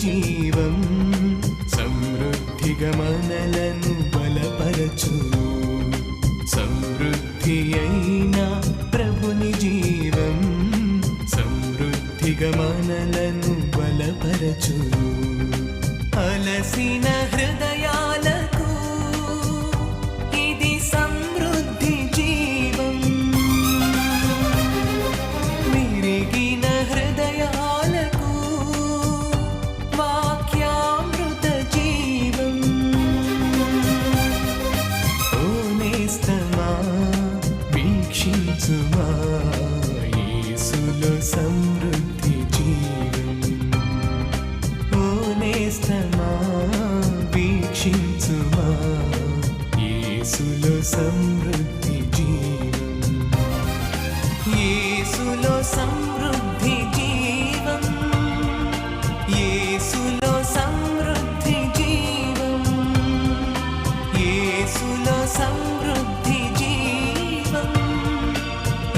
జీవం సమృద్ధిగా మనలను బలపరచు. సమృద్ధి అయిన ప్రభుని జీవం సమృద్ధిగా మనలను బలపరచు. అలసిన హృదయాలకు ఇది సమృద్ధి జీవం. విరిగిన హృదయాలకు వాక్యామృత జీవం. ఓ నేస్తమా వీక్షించుమా యేసులో సమృద్ధి జీవం. ఓ నేస్తమా వీక్షించుమా యేసులో సమృద్ధి జీవం. యేసులో సమృద్ధి జీవం. యేసులో సమృద్ధి జీవం. యేసులో సమృద్ధి జీవం.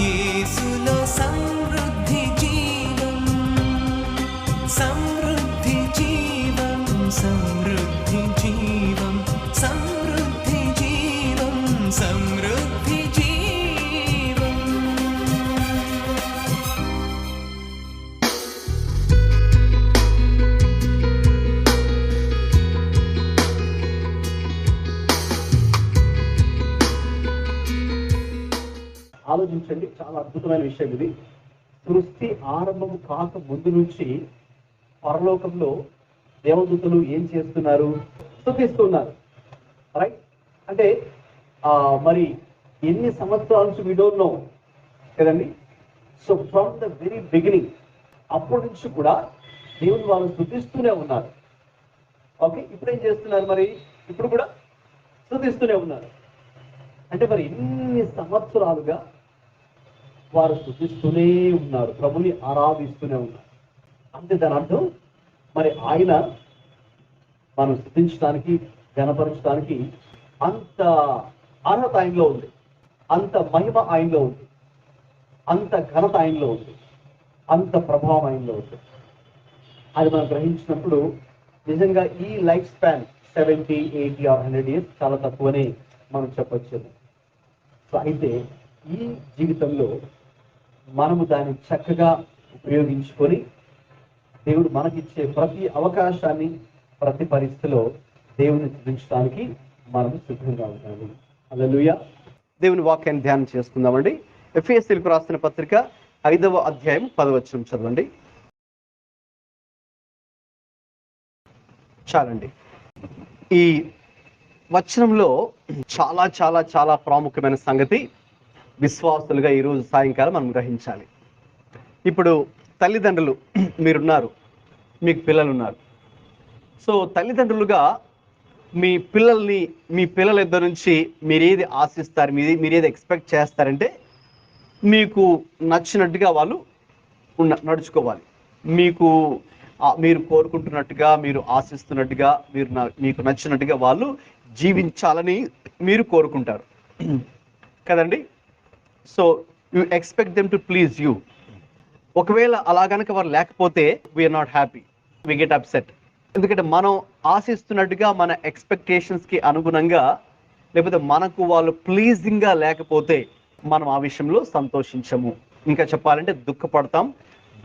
యేసులో సమృద్ధి జీవం. సమృద్ధి జీవం. సమృద్ధి జీవం. సమృద్ధి జీవం. సమృద్ధి జీవం. ఆలోచించండి, చాలా అద్భుతమైన విషయం ఇది. సృష్టి ఆరంభం కాక ముందు నుంచి పరలోకంలో దేవదూతలు ఏం చేస్తున్నారు? స్తుతిస్తున్నారు. రైట్? అంటే మరి ఎన్ని సంవత్సరాల నుంచి వి డోంట్ నో కదండి. So from the very beginning అప్పటి నుంచి కూడా దేవుని వాళ్ళు స్తుతిస్తూనే ఉన్నారు. ఓకే, ఇప్పుడు ఏం చేస్తున్నారు? మరి ఇప్పుడు కూడా స్తుతిస్తూనే ఉన్నారు. అంటే మరి ఎన్ని సంవత్సరాలుగా వారు స్తుతిస్తూనే ఉన్నారు, ప్రభుని ఆరాధిస్తూనే ఉన్నారు. అంతే దాని అర్థం. మరి ఆయన మనం స్తుతించడానికి, ఘనపరచడానికి అంత అర్హత ఆయనలో ఉంది, అంత మహిమ ఆయనలో ఉంది, అంత ఘనత ఆయనలో ఉంది, అంత ప్రభావం ఆయనలో ఉంది. అది మనం గ్రహించినప్పుడు నిజంగా ఈ లైఫ్ స్పాన్ 70, 80 or 100 years చాలా తక్కువనే మనం చెప్పొచ్చు. సో అయితే ఈ జీవితంలో మనము దాన్ని చక్కగా ఉపయోగించుకొని దేవుడు మనకిచ్చే ప్రతి అవకాశాన్ని, ప్రతి పరిస్థితిలో దేవుని స్తుతించడానికి మనం సిద్ధంగా ఉండాలి. హల్లెలూయా. దేవుని వాక్యాన్ని ధ్యానం చేసుకుందామండి. ఎఫెసీయులకు రాసిన పత్రిక 5వ అధ్యాయం 10వ వచనం చదవండి. చాలండి. ఈ వచనంలో చాలా చాలా చాలా ప్రాముఖ్యమైన సంగతి విశ్వాసులుగా ఈరోజు సాయంకాలం మనం గ్రహించాలి. ఇప్పుడు తల్లిదండ్రులు మీరున్నారు, మీకు పిల్లలు ఉన్నారు. సో తల్లిదండ్రులుగా మీ పిల్లల ఇద్దరు నుంచి మీరేది ఆశిస్తారు, మీరేది ఎక్స్పెక్ట్ చేస్తారంటే మీకు నచ్చినట్టుగా వాళ్ళు నడుచుకోవాలి. మీరు కోరుకుంటున్నట్టుగా, మీరు ఆశిస్తున్నట్టుగా, మీకు నచ్చినట్టుగా వాళ్ళు జీవించాలని మీరు కోరుకుంటారు కదండి. So you expect them to please you. ఒకవేళ అలా కనుక వారు లేకపోతే we are not happy, we get upset. ఎందుకంటే మనం ఆశిస్తున్నట్టుగా, మన ఎక్స్పెక్టేషన్స్కి అనుగుణంగా, లేకపోతే మనకు వాళ్ళు ప్లీజింగ్గా లేకపోతే మనం ఆ విషయంలో సంతోషించము. ఇంకా చెప్పాలంటే దుఃఖపడతాం,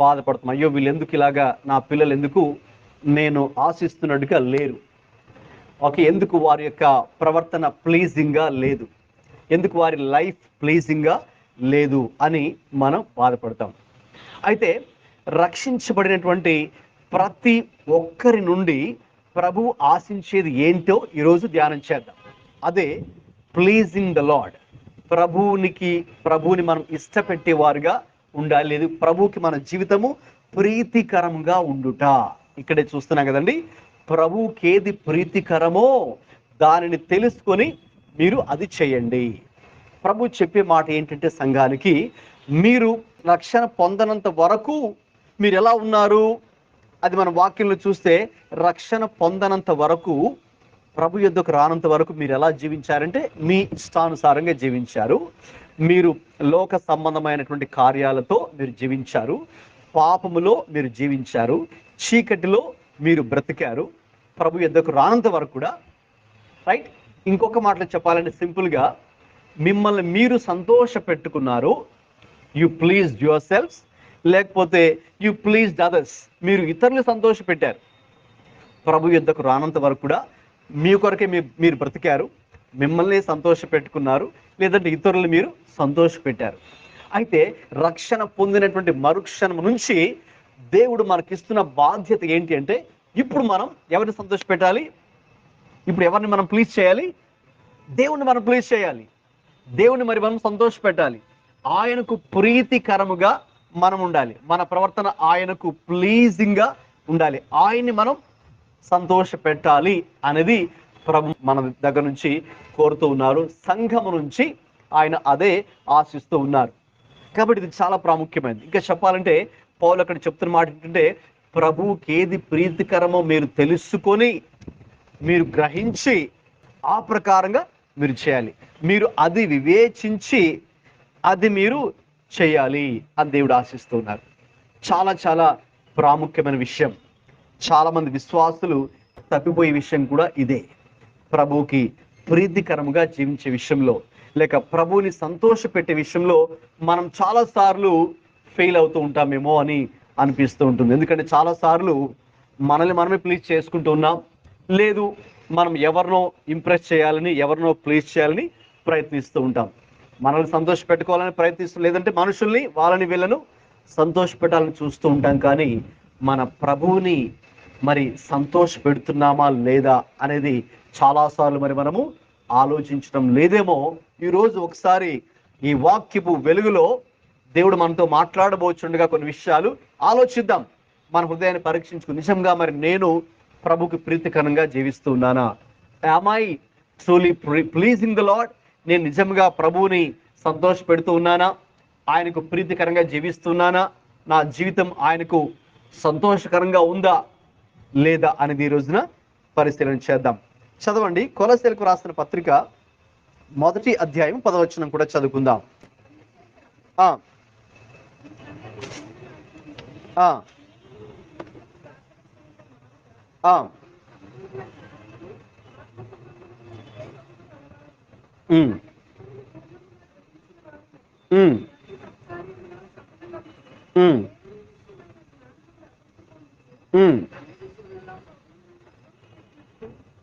బాధపడతాం. అయ్యో వీళ్ళు ఎందుకు ఇలాగా, నా పిల్లలు ఎందుకు నేను ఆశిస్తున్నట్టుగా లేరు, ఓకే, ఎందుకు వారి యొక్క ప్రవర్తన ప్లీజింగ్గా లేదు, ఎందుకు వారి లైఫ్ ప్లీజింగ్గా లేదు అని మనం బాధపడతాం. అయితే రక్షించబడినటువంటి ప్రతి ఒక్కరి నుండి ప్రభువు ఆశించేది ఏంటో ఈరోజు ధ్యానం చేద్దాం. అదే ప్లీజింగ్ ద లార్డ్. ప్రభువుని మనం ఇష్టపెట్టేవారుగా ఉండాలి. లేదు, ప్రభువుకి మన జీవితము ప్రీతికరంగా ఉండుట. ఇక్కడే చూస్తున్నాం కదండి. ప్రభువుకి ఏది ప్రీతికరమో దానిని తెలుసుకొని మీరు అది చేయండి. ప్రభు చెప్పే మాట ఏంటంటే సంఘానికి, మీరు రక్షణ పొందనంత వరకు మీరు ఎలా ఉన్నారు? అది మన వాక్యంలో చూస్తే రక్షణ పొందనంత వరకు, ప్రభు యొద్దకు రానంత వరకు మీరు ఎలా జీవించారంటే మీ ఇష్టానుసారంగా జీవించారు. మీరు లోక సంబంధమైనటువంటి కార్యాలతో మీరు జీవించారు, పాపములో మీరు జీవించారు, చీకటిలో మీరు బ్రతికారు, ప్రభు యొద్దకు రానంత వరకు కూడా, రైట్? ఇంకొక మాటలో చెప్పాలంటే సింపుల్గా, మిమ్మల్ని మీరు సంతోష పెట్టుకున్నారు, యు ప్లీజ్డ్ యువర్ సెల్ఫ్స్, లేకపోతే యు ప్లీజ్డ్ అదర్స్, మీరు ఇతరులు సంతోష పెట్టారు. ప్రభు యొద్దకు రానంత వరకు కూడా మీ కొరకే మీరు బ్రతికారు, మిమ్మల్ని సంతోష పెట్టుకున్నారు, లేదంటే ఇతరులు మీరు సంతోష పెట్టారు. అయితే రక్షణ పొందినటువంటి మరుక్షణం నుంచి దేవుడు మనకిస్తున్న బాధ్యత ఏంటి అంటే, ఇప్పుడు మనం ఎవరిని సంతోష పెట్టాలి? ఇప్పుడు ఎవరిని మనం ప్లీజ్ చేయాలి? దేవుణ్ణి మనం ప్లీజ్ చేయాలి. దేవుణ్ణి మరి మనం సంతోష పెట్టాలి. ఆయనకు ప్రీతికరముగా మనం ఉండాలి. మన ప్రవర్తన ఆయనకు ప్లీజింగ్గా ఉండాలి. ఆయన్ని మనం సంతోష పెట్టాలి అనేది ప్రభు మన దగ్గర నుంచి కోరుతూ ఉన్నారు. సంఘము నుంచి ఆయన అదే ఆశిస్తూ ఉన్నారు. కాబట్టి ఇది చాలా ప్రాముఖ్యమైనది. ఇంకా చెప్పాలంటే పౌలు అక్కడ చెప్తున్న మాట ఏంటంటే, ప్రభువుకి ఏది ప్రీతికరమో మీరు తెలుసుకొని, మీరు గ్రహించి ఆ ప్రకారంగా మీరు చేయాలి. మీరు అది వివేచించి అది మీరు చేయాలి అని దేవుడు ఆశిస్తున్నారు. చాలా చాలా ప్రాముఖ్యమైన విషయం. చాలా మంది విశ్వాసులు తప్పిపోయే విషయం కూడా ఇదే. ప్రభువుకి ప్రీతికరముగా జీవించే విషయంలో, లేక ప్రభువుని సంతోష పెట్టే విషయంలో మనం చాలాసార్లు ఫెయిల్ అవుతూ ఉంటామేమో అని అనిపిస్తూ ఉంటుంది. ఎందుకంటే చాలాసార్లు మనల్ని మనమే ప్లీజ్ చేసుకుంటూ ఉన్నాం, లేదు మనం ఎవరినో ఇంప్రెస్ చేయాలని, ఎవరినో ప్లీజ్ చేయాలని ప్రయత్నిస్తూ ఉంటాం. మనల్ని సంతోష పెట్టుకోవాలని ప్రయత్నిస్తూ, లేదంటే మనుషుల్ని వాళ్ళని వీళ్ళను సంతోష పెట్టాలని చూస్తూ ఉంటాం. కానీ మన ప్రభువుని మరి సంతోష పెడుతున్నామా లేదా అనేది చాలాసార్లు మరి మనము ఆలోచించడం లేదేమో. ఈరోజు ఒకసారి ఈ వాక్యపు వెలుగులో దేవుడు మనతో మాట్లాడబోచుండగా కొన్ని విషయాలు ఆలోచిద్దాం. మన హృదయాన్ని పరీక్షించుకుని, నిజంగా మరి నేను ప్రభుకి ప్రీతికరంగా జీవిస్తూ ఉన్నానా? Am I truly pleasing the lord? నేను నిజంగా ప్రభువుని సంతోష పెడుతూ ఉన్నానా? ఆయనకు ప్రీతికరంగా జీవిస్తున్నానా? నా జీవితం ఆయనకు సంతోషకరంగా ఉందా లేదా అనేది ఈ రోజున పరిశీలన చేద్దాం. చదవండి, కొలస్సీలకు రాసిన పత్రిక 1వ అధ్యాయం 10వ వచనం కూడా చదువుకుందాం.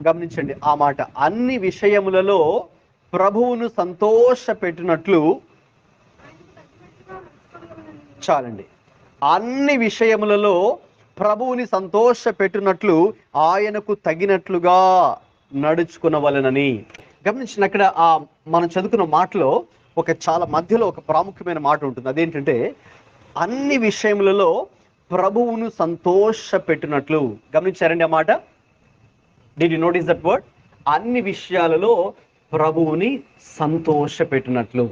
గమనించండి ఆ మాట, అన్ని విషయములలో ప్రభువును సంతోష పెట్టినట్లు. చాలండి. అన్ని విషయములలో ప్రభువుని సంతోష పెట్టినట్లు ఆయనకు తగినట్లుగా నడుచుకునవలెనని. గమనించిన అక్కడ మనం చదువుకున్న మాటలో ఒక చాలా మధ్యలో ఒక ప్రాముఖ్యమైన మాట ఉంటుంది. అదేంటంటే, అన్ని విషయములలో ప్రభువును సంతోష పెట్టినట్లు. గమనించారండి ఆ మాట? Did you notice that word? అన్ని విషయాలలో ప్రభువుని సంతోష పెట్టినట్లు.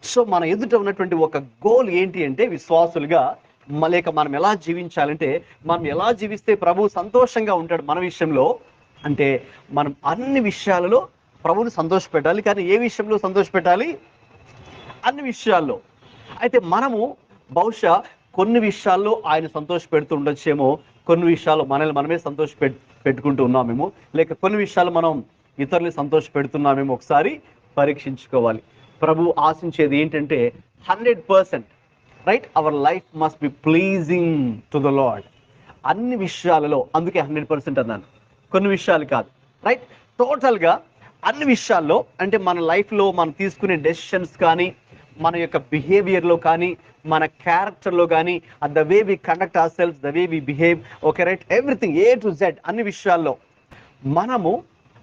సో మన ఎదుట ఉన్నటువంటి ఒక గోల్ ఏంటి అంటే, విశ్వాసులుగా లేక మనం ఎలా జీవించాలంటే, మనం ఎలా జీవిస్తే ప్రభువు సంతోషంగా ఉంటాడు మన విషయంలో అంటే, మనం అన్ని విషయాలలో ప్రభువుని సంతోష పెట్టాలి. కానీ ఏ విషయంలో సంతోష పెట్టాలి? అన్ని విషయాల్లో. అయితే మనము బహుశా కొన్ని విషయాల్లో ఆయన సంతోష పెడుతూ ఉండొచ్చేమో, కొన్ని విషయాలు మనల్ని మనమే సంతోష పెట్టుకుంటూ ఉన్నామేమో, లేక కొన్ని విషయాలు మనం ఇతరుల్ని సంతోష పెడుతున్నామేమో ఒకసారి పరీక్షించుకోవాలి. ప్రభు ఆశించేది ఏంటంటే 100%, right? Hour life must B pleasing to the lord. అన్ని విషయాలలో, అందుకే 100% అన్నాను, కొన్ని విషయాలు కాదు, రైట్? టోటల్గా అన్ని విషయాల్లో. అంటే మన లైఫ్లో మనం తీసుకునే డెసిషన్స్ కానీ, మన యొక్క బిహేవియర్లో కానీ, మన క్యారెక్టర్లో కానీ, the way we conduct our self, the way we behave, okay, right? Everything A to Z అన్ని విషయాల్లో మనము,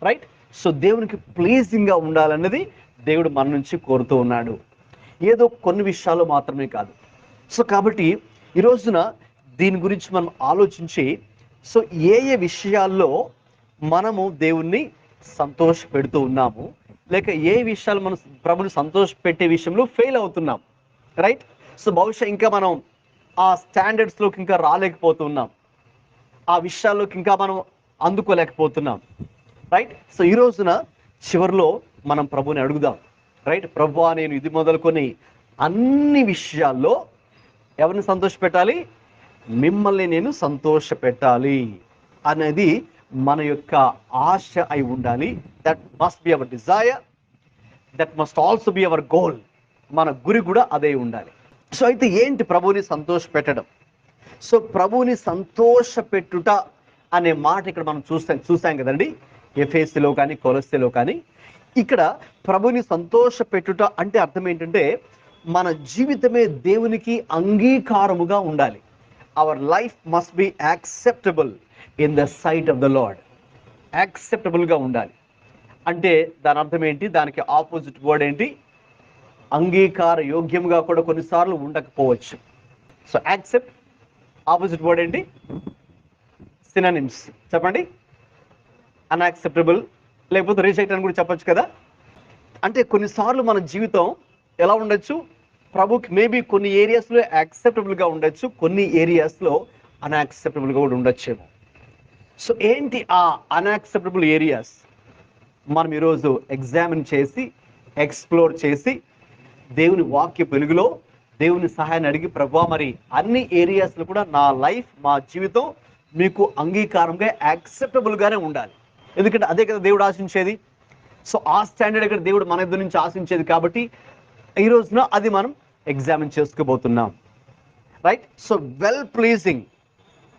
రైట్? సో దేవునికి ప్లీజింగ్గా ఉండాలన్నది దేవుడు మన నుంచి కోరుతూ ఉన్నాడు, ఏదో కొన్ని విషయాలు మాత్రమే కాదు. సో కాబట్టి ఈ రోజున దీని గురించి మనం ఆలోచించి, సో ఏ విషయాల్లో మనము దేవుణ్ణి సంతోష పెడుతూ ఉన్నాము, లేక ఏ విషయాలు మనం ప్రభుని సంతోష పెట్టే విషయంలో ఫెయిల్ అవుతున్నాం, రైట్? సో బహుశా ఇంకా మనం ఆ స్టాండర్డ్స్లోకి ఇంకా రాలేకపోతున్నాం, ఆ విషయాల్లోకి ఇంకా మనం అందుకోలేకపోతున్నాం, రైట్? సో ఈ రోజున చివరిలో మనం ప్రభుని అడుగుదాం, రైట్? ప్రభువా, నేను ఇది మొదలుకొని అన్ని విషయాల్లో ఎవరిని సంతోష పెట్టాలి? మిమ్మల్ని నేను సంతోష పెట్టాలి. అనేది మన యొక్క ఆశ అయి ఉండాలి. That must be our Dzire, that must also be our goal. మన గురి కూడా అదే ఉండాలి. సో అయితే ఏంటి ప్రభువుని సంతోష పెట్టడం? సో ప్రభువుని సంతోష పెట్టుట అనే మాట ఇక్కడ మనం చూసాం కదండి, ఎఫెసీలో కానీ కొలస్సీలో కానీ. ఇక్కడ ప్రభువుని సంతోష పెట్టుట అంటే అర్థం ఏంటంటే మన జీవితమే దేవునికి అంగీకారముగా ఉండాలి. Our life must be acceptable in the sight of the Lord. యాక్సెప్టబుల్గా ఉండాలి అంటే దాని అర్థం ఏంటి? దానికి ఆపోజిట్ వర్డ్ ఏంటి? అంగీకార యోగ్యంగా కూడా కొన్నిసార్లు ఉండకపోవచ్చు. సో యాక్సెప్ట్ ఆపోజిట్ వర్డ్ ఏంటి? సినానిమ్స్ చెప్పండి. అన్యాక్సెప్టబుల్ లేకపోతే రిజెక్ట్ అని కూడా చెప్పొచ్చు కదా. అంటే కొన్నిసార్లు మన జీవితం ఎలా ఉండొచ్చు? ప్రభుకి మేబీ కొన్ని ఏరియాస్లో యాక్సెప్టబుల్గా ఉండొచ్చు, కొన్ని ఏరియాస్లో అన్యాక్సెప్టబుల్గా కూడా ఉండొచ్చేమో. సో ఏంటి ఆ అన్యాక్సెప్టబుల్ ఏరియాస్? మనం ఈరోజు ఎగ్జామిన్ చేసి ఎక్స్ప్లోర్ చేసి దేవుని వాక్య వెలుగులో దేవుని సహాయాన్ని అడిగి, ప్రభువా మరి అన్ని ఏరియాస్లో కూడా నా లైఫ్, మా జీవితం మీకు అంగీకారంగా యాక్సెప్టబుల్గానే ఉండాలి. ఎందుకంటే అదే కదా దేవుడు ఆశించేది. సో ఆ స్టాండర్డ్ ఇక్కడ దేవుడు మన ఇద్దరి నుంచి ఆశించేది. కాబట్టి ఈ రోజున అది మనం ఎగ్జామిన్ చేసుకోబోతున్నాం. Right? So well pleasing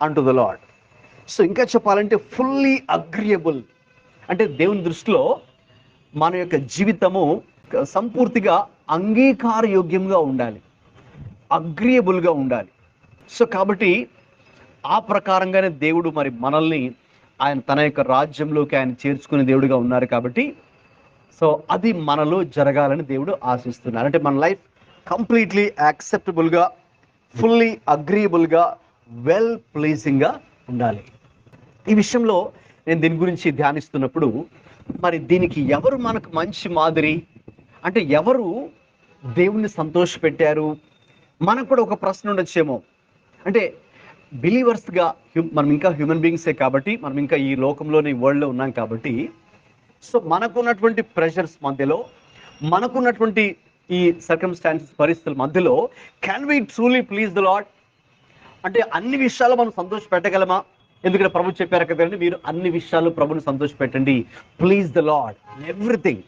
unto the Lord. So ఇంకా చెప్పాలంటే ఫుల్లీ అగ్రియబుల్ అంటే దేవుని దృష్టిలో మన యొక్క జీవితము సంపూర్తిగా అంగీకారయోగ్యంగా ఉండాలి, అగ్రియబుల్గా ఉండాలి. సో కాబట్టి ఆ ప్రకారంగానే దేవుడు మరి మనల్ని ఆయన తన యొక్క రాజ్యంలోకి ఆయన చేర్చుకునే దేవుడిగా ఉన్నారు. కాబట్టి సో అది మనలో జరగాలని దేవుడు ఆశిస్తున్నారు. అంటే మన లైఫ్ కంప్లీట్లీ యాక్సెప్టబుల్గా, ఫుల్లీ అగ్రియబుల్గా, వెల్ ప్లీజింగ్గా ఉండాలి. ఈ విషయంలో నేను దీని గురించి ధ్యానిస్తున్నప్పుడు మరి దీనికి ఎవరు మనకు మంచి మాదిరి అంటే ఎవరు దేవుణ్ణి సంతోషపెట్టారు? మనకు కూడా ఒక ప్రశ్న ఉండొచ్చేమో. అంటే బిలీవర్స్గా మనం ఇంకా హ్యూమన్ బీయింగ్సే కాబట్టి, మనం ఇంకా ఈ లోకంలోని వరల్డ్లో ఉన్నాం కాబట్టి, సో మనకున్నటువంటి ప్రెషర్స్ మధ్యలో, మనకున్నటువంటి ఈ సర్కమ్స్టాన్సెస్ పరిస్థితుల మధ్యలో can we truly please the Lord? అంటే అన్ని విషయాలు మనం సంతోష పెట్టగలమా? ఎందుకంటే ప్రభు చెప్పారు కదండి, మీరు అన్ని విషయాలు ప్రభుని సంతోష పెట్టండి. Please the Lord everything.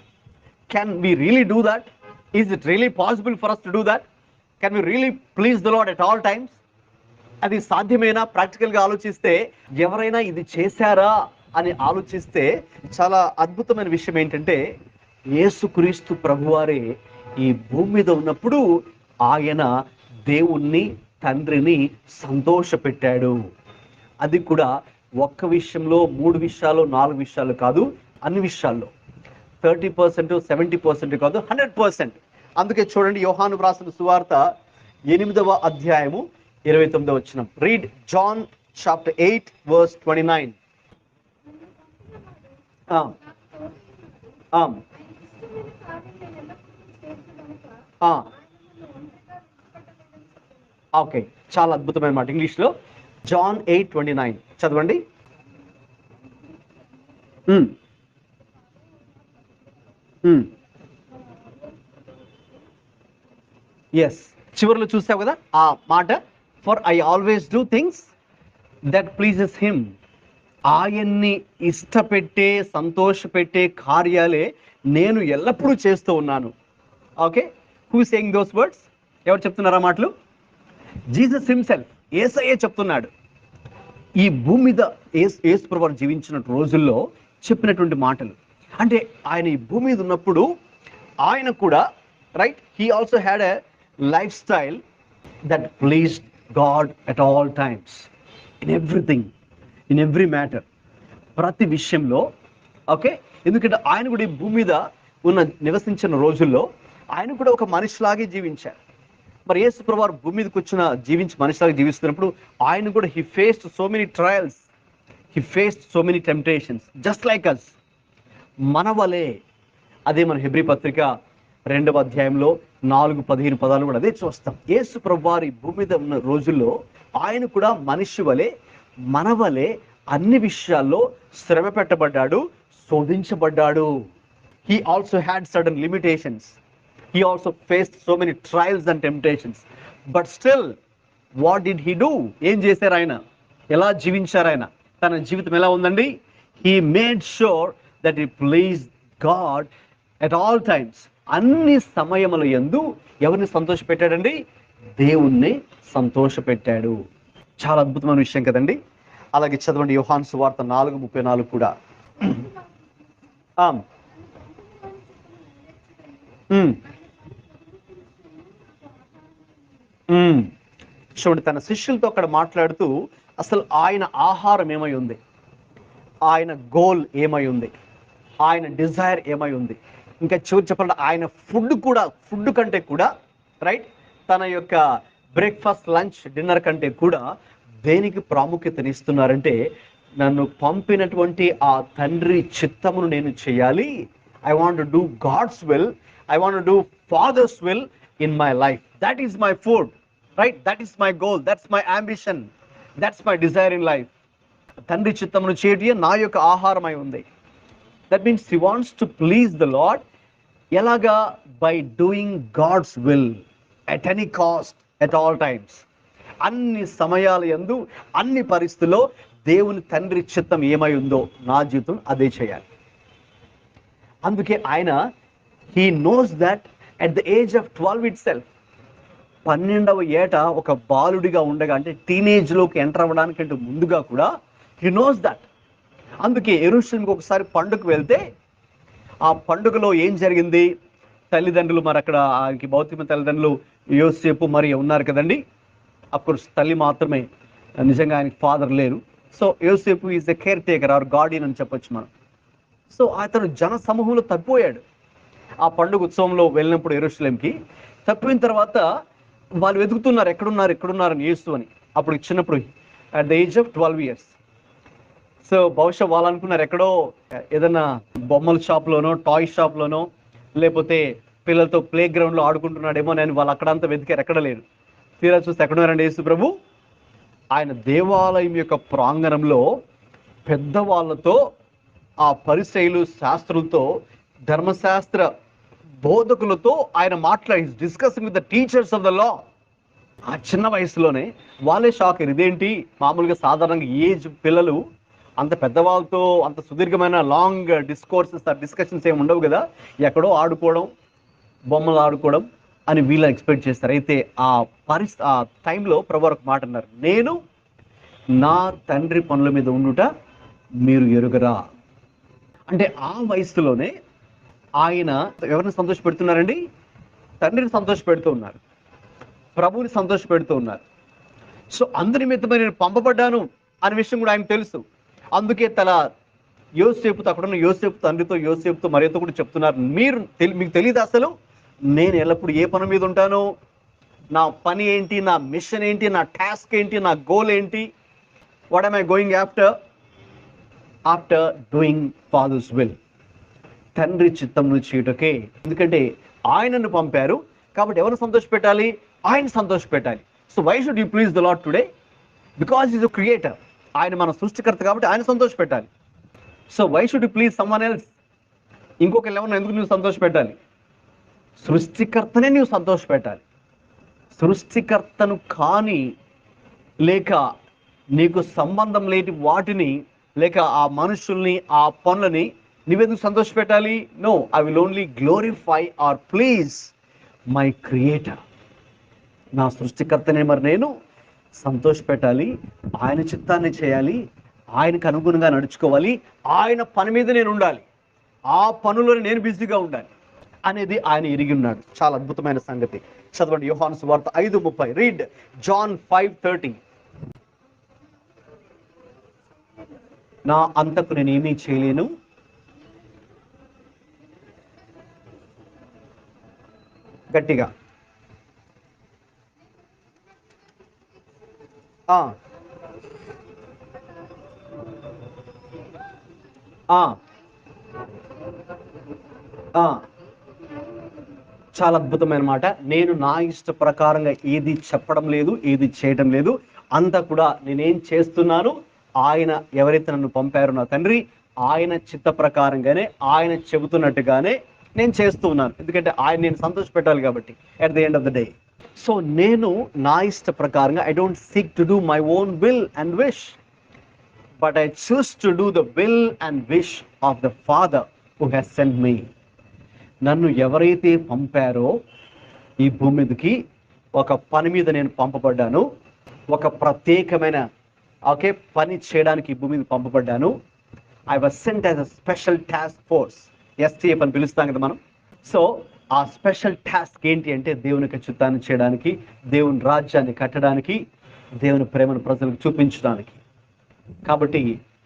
Can we really do that? Is it really possible for us to do that? Can we really please the Lord at all times? అది సాధ్యమేనా? ప్రాక్టికల్గా ఆలోచిస్తే ఎవరైనా ఇది చేశారా అని ఆలోచిస్తే చాలా అద్భుతమైన విషయం ఏంటంటే యేసుక్రీస్తు ప్రభువారే ఈ భూమి మీద ఉన్నప్పుడు ఆయన దేవుణ్ణి, తండ్రిని సంతోషపెట్టాడు. అది కూడా ఒక్క విషయంలో, 3 విషయాలు, 4 విషయాలు కాదు, అన్ని విషయాల్లో 30%, 70% కాదు, 100%. అందుకే చూడండి యోహాను వ్రాసిన సువార్త 8వ అధ్యాయము 29వ వచనం. Read John chapter 8 verse 29. Okay, చాలా అద్భుతమైన మాట ఇంగ్లీష్లో. జాన్ 8:29 చదవండి. ఎస్, చివరిలో చూసావు కదా ఆ మాట, for I always do things that pleases him. ఆయన్ని ఇష్టపెట్టే, సంతోషపెట్టే కార్యాలే నేను ఎల్లప్పుడూ చేస్తూ ఉన్నాను. Okay, who saying those words? ఎవరు చెప్తున్నారు ఆ మాటలు? జీసస్ హిమ్సెల్ఫ్, యేసయ్యే చెప్తున్నాడు. ఈ భూమి మీద యేసు ప్రభువు జీవించిన రోజుల్లో చెప్పినటువంటి మాటలు. అంటే ఆయన ఈ భూమి మీద ఉన్నప్పుడు ఆయన కూడా right, he also had a life style that pleased God at all times, in everything, in every matter, ప్రతి విషయంలో. ఓకే, ఎందుకంటే ఆయన కూడా ఈ భూమి మీద నివసించిన రోజుల్లో ఆయన కూడా ఒక మనిషిలాగే జీవించారు. మరి యేసు ప్రభువు భూమి మీదకి వచ్చిన జీవించి మనిషిలాగా జీవిస్తున్నప్పుడు ఆయన కూడా he faced so many trials, he faced so many temptations just like us, మన వలే. అదే మన హెబ్రీ పత్రిక 2వ అధ్యాయంలో 4-15 పదాలు కూడా అదే చూస్తాం. యేసు ప్రభువు ఈ భూమి మీద ఉన్న రోజుల్లో ఆయన కూడా మనిషి వలె, మన వలె అన్ని విషయాల్లో శ్రమ పెట్టబడ్డాడు, శోధించబడ్డాడు. He also had sudden limitations. He also faced so many trials and temptations. But still, what did he do? ఏం చేశారు ఆయన? ఎలా జీవించారు ఆయన? తన జీవితం ఎలా ఉందండి? He made sure that he please God at all times. అన్ని సమయముల యందు ఎవరిని సంతోషపెట్టాడండి? దేవుణ్ణి సంతోషపెట్టాడు. చాలా అద్భుతమైన విషయం కదండి. అలాగే చదవండి యోహాను సువార్త 4:34 కూడా. చూడండి, తన శిష్యులతో అక్కడ మాట్లాడుతూ అసలు ఆయన ఆహారం ఏమై ఉంది, ఆయన గోల్ ఏమై ఉంది, ఆయన డిజైర్ ఏమై ఉంది, ఇంకా చివరి చెప్పాలంటే ఆయన ఫుడ్ కంటే కూడా రైట్, తన యొక్క బ్రేక్ఫాస్ట్, లంచ్, డిన్నర్ కంటే కూడా దేనికి ప్రాముఖ్యతనిస్తున్నారంటే, నన్ను పంపినటువంటి ఆ తండ్రి చిత్తమును నేను చేయాలి. I want to do God's will, I want to do Father's will in my life. That is my food, right? That is my goal, that's my ambition, that's my desire in life. తండ్రి చిత్తమును చేయటం నా యొక్క ఆహారమై ఉంది. That means he wants to please the Lord. ఎలాగా? By doing God's will at any cost, at all times. అన్ని సమయాల యందు, అన్ని పరిస్థితుల్లో దేవుని తండ్రి చిత్తం ఏమై ఉందో నా జీవితం అదే చేయాలి. అందుకే ఆయన he knows that at the age of 12 itself, 12వ ఏట ఒక బాలుడిగా ఉండగా, అంటే టీనేజ్లోకి ఎంటర్ అవ్వడానికంటే ముందుగా కూడా హీ నోస్ దట్. అందుకే యెరూషలేముకి ఒకసారి పండుగకు వెళ్తే ఆ పండుగలో ఏం జరిగింది? తల్లిదండ్రులు, మరి అక్కడ ఆయనకి భౌతిక తల్లిదండ్రులు యోసేపు మరి ఉన్నారు కదండి. అఫ్కోర్స్ తల్లి మాత్రమే, నిజంగా ఆయనకి ఫాదర్ లేరు. సో యోసేపు is a care taker are Guardian అని చెప్పొచ్చు మనం. సో అతను జన సమూహంలో తప్పిపోయాడు. ఆ పండుగ ఉత్సవంలో వెళ్ళినప్పుడు యెరూషలేంకి తప్పిన తర్వాత వాళ్ళు వెతుకుతున్నారు, ఎక్కడున్నారని యేసు అని. అప్పుడు చిన్నప్పుడు at the age of 12 years. So బహుశా వాళ్ళు అనుకున్నారు ఎక్కడో ఏదైనా బొమ్మల షాప్లోనో, టాయ్ షాప్లోనో, లేకపోతే పిల్లలతో ప్లే గ్రౌండ్లో ఆడుకుంటున్నాడేమో అని వాళ్ళు అక్కడంతా వెతికారు, ఎక్కడ లేరు. తీరా చూస్తే ఎక్కడున్నారండి యేసు ప్రభు? ఆయన దేవాలయం యొక్క ప్రాంగణంలో పెద్దవాళ్ళతో, ఆ పరిసయ్యులు, శాస్త్రులతో, ధర్మశాస్త్ర బోధకులతో ఆయన మాట్లాడి discussing with the teachers of the law. ఆ చిన్న వయసులోనే వాళ్ళే షాక్ అయ్యారు. ఇదేంటి, మామూలుగా సాధారణంగా ఏజ్ పిల్లలు అంత పెద్దవాళ్ళతో అంత సుదీర్ఘమైన లాంగ్ డిస్కషన్స్ ఏమి ఉండవు కదా, ఎక్కడో ఆడుకోవడం, బొమ్మలు ఆడుకోవడం అని వీళ్ళు ఎక్స్పెక్ట్ చేస్తారు. అయితే ఆ టైంలో ప్రభు ఒక మాట అన్నారు, నేను నా తండ్రి పనుల మీద ఉండుట మీరు ఎరుగరా. అంటే ఆ వయసులోనే ఆయన ఎవరిని సంతోషపెడుతున్నారండి? తండ్రిని సంతోషపెడుతూ ఉన్నారు, ప్రభువుని సంతోషపెడుతూ ఉన్నారు. సో అందరి నిమిత్తమై నేను పంపబడ్డాను అనే విషయం కూడా ఆయన తెలుసు. అందుకే యోసేపుతో, అక్కడున్న యోసేపు తండ్రితో, యోసేపుతో మరియతో కూడా చెప్తున్నారు, మీకు తెలియదు అసలు నేను ఎల్లప్పుడు ఏ పని మీద ఉంటానో, నా పని ఏంటి, నా మిషన్ ఏంటి, నా టాస్క్ ఏంటి, నా గోల్ ఏంటి, what am I going after doing fathers will. తండ్రి చిత్తమును చేయుటకే. ఎందుకంటే ఆయనను పంపారు కాబట్టి ఎవరిని సంతోషపెట్టాలి? ఆయన సంతోషపెట్టాలి. So why should you please the Lord today? Because is a creator. ఆయన మన సృష్టికర్త కాబట్టి ఆయన సంతోషపెట్టాలి. So why should you please someone else? ఇంకొకరు ఎవరిని ఎందుకు నువ్వు సంతోషపెట్టాలి? సృష్టికర్తనే నువ్వు సంతోషపెట్టాలి. సృష్టికర్తను కాని, లేక నీకు సంబంధం లేని వాటిని, లేక ఆ మనుషుల్ని, ఆ పనులని నువ్వెందుకు సంతోషపెట్టాలి? No, I will only glorify or please my creator. నా సృష్టికర్తనే మరి నేను సంతోషపెట్టాలి, ఆయన చిత్తాన్ని చేయాలి, ఆయనకు అనుగుణంగా నడుచుకోవాలి, ఆయన పని మీద నేను ఉండాలి, ఆ పనుల్లో నేను బిజీగా ఉండాలి అనేది ఆయన ఎరిగి ఉన్నాడు. చాలా అద్భుతమైన సంగతి. చదవండి యోహాను సువార్త 5:30. Read John 5:30. నా అంతకు నేను ఏమీ చేయలేను, గట్టిగా చాలా అద్భుతమైన మాట. నేను నా ఇష్ట ప్రకారంగా ఏది చెప్పడం లేదు, ఏది చేయడం లేదు, అంతా కూడా నేనేం చేస్తున్నాను, ఆయన ఎవరైతే నన్ను పంపారో నా తండ్రి, ఆయన చిత్త ప్రకారంగానే, ఆయన చెబుతున్నట్టుగానే నేను చేస్తూ ఉన్నాను. ఎందుకంటే నేను సంతోషపెట్టాలి కాబట్టి at the end of the day. So నేను నా ఇష్ట ప్రకారంగా, I don't seek to do my own will and wish. But I choose to do the will and wish of the father who has sent me. నన్ను ఎవరైతే పంపారో ఈ భూమి మీదకి, ఒక పని మీద నేను పంపబడ్డాను, ఒక ప్రత్యేకమైన పని చేయడానికి ఈ భూమి మీద పంపబడ్డాను. I was sent as a special task force, STF అని పిలుస్తాం కదా మనం. సో ఆ స్పెషల్ టాస్క్ ఏంటి అంటే దేవుని యొక్క చిత్తాన్ని చేయడానికి, దేవుని రాజ్యాన్ని కట్టడానికి, దేవుని ప్రేమను ప్రజలకు చూపించడానికి, కాబట్టి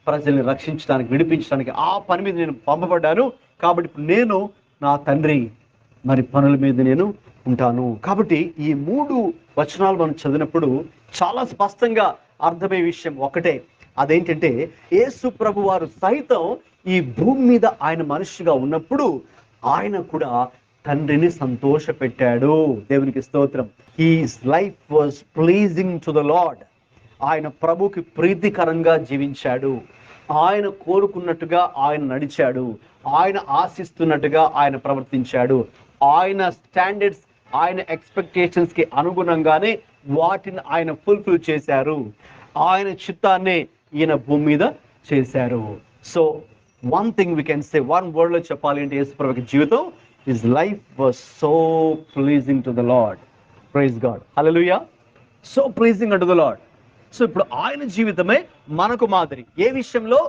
ప్రజల్ని రక్షించడానికి, విడిపించడానికి ఆ పని మీద నేను పంపబడ్డాను. కాబట్టి నేను నా తండ్రి మరి పనుల మీద నేను ఉంటాను. కాబట్టి ఈ 3 వచనాలు మనం చదివినప్పుడు చాలా స్పష్టంగా అర్థమయ్యే విషయం ఒకటే, అదేంటంటే యేసు ప్రభు వారు సైతం ఈ భూమి మీద ఆయన మనిషిగా ఉన్నప్పుడు ఆయన కూడా తండ్రిని సంతోష పెట్టాడు. దేవునికి స్తోత్రం. His life was pleasing to the lord. ఆయన ప్రభుకి ప్రీతికరంగా జీవించాడు. ఆయన కోరుకున్నట్టుగా ఆయన నడిచాడు. ఆయన ఆశిస్తున్నట్టుగా ఆయన ప్రవర్తించాడు. ఆయన స్టాండర్డ్స్, ఆయన ఎక్స్పెక్టేషన్స్ కి అనుగుణంగానే వాటిని ఆయన ఫుల్ఫిల్ చేశారు. ఆయన చిత్తాన్నే ఈయన భూమి మీద చేశారు. So one thing we can say, one word లో చెప్పాలి అంటే యేసు ప్రభుకి జీవితం, his life was so pleasing to the Lord. Praise God, hallelujah. So pleasing unto the Lord. So ఇప్పుడు ఆయన జీవితమే మనకు మాదిరి. ఏ విషయంలో?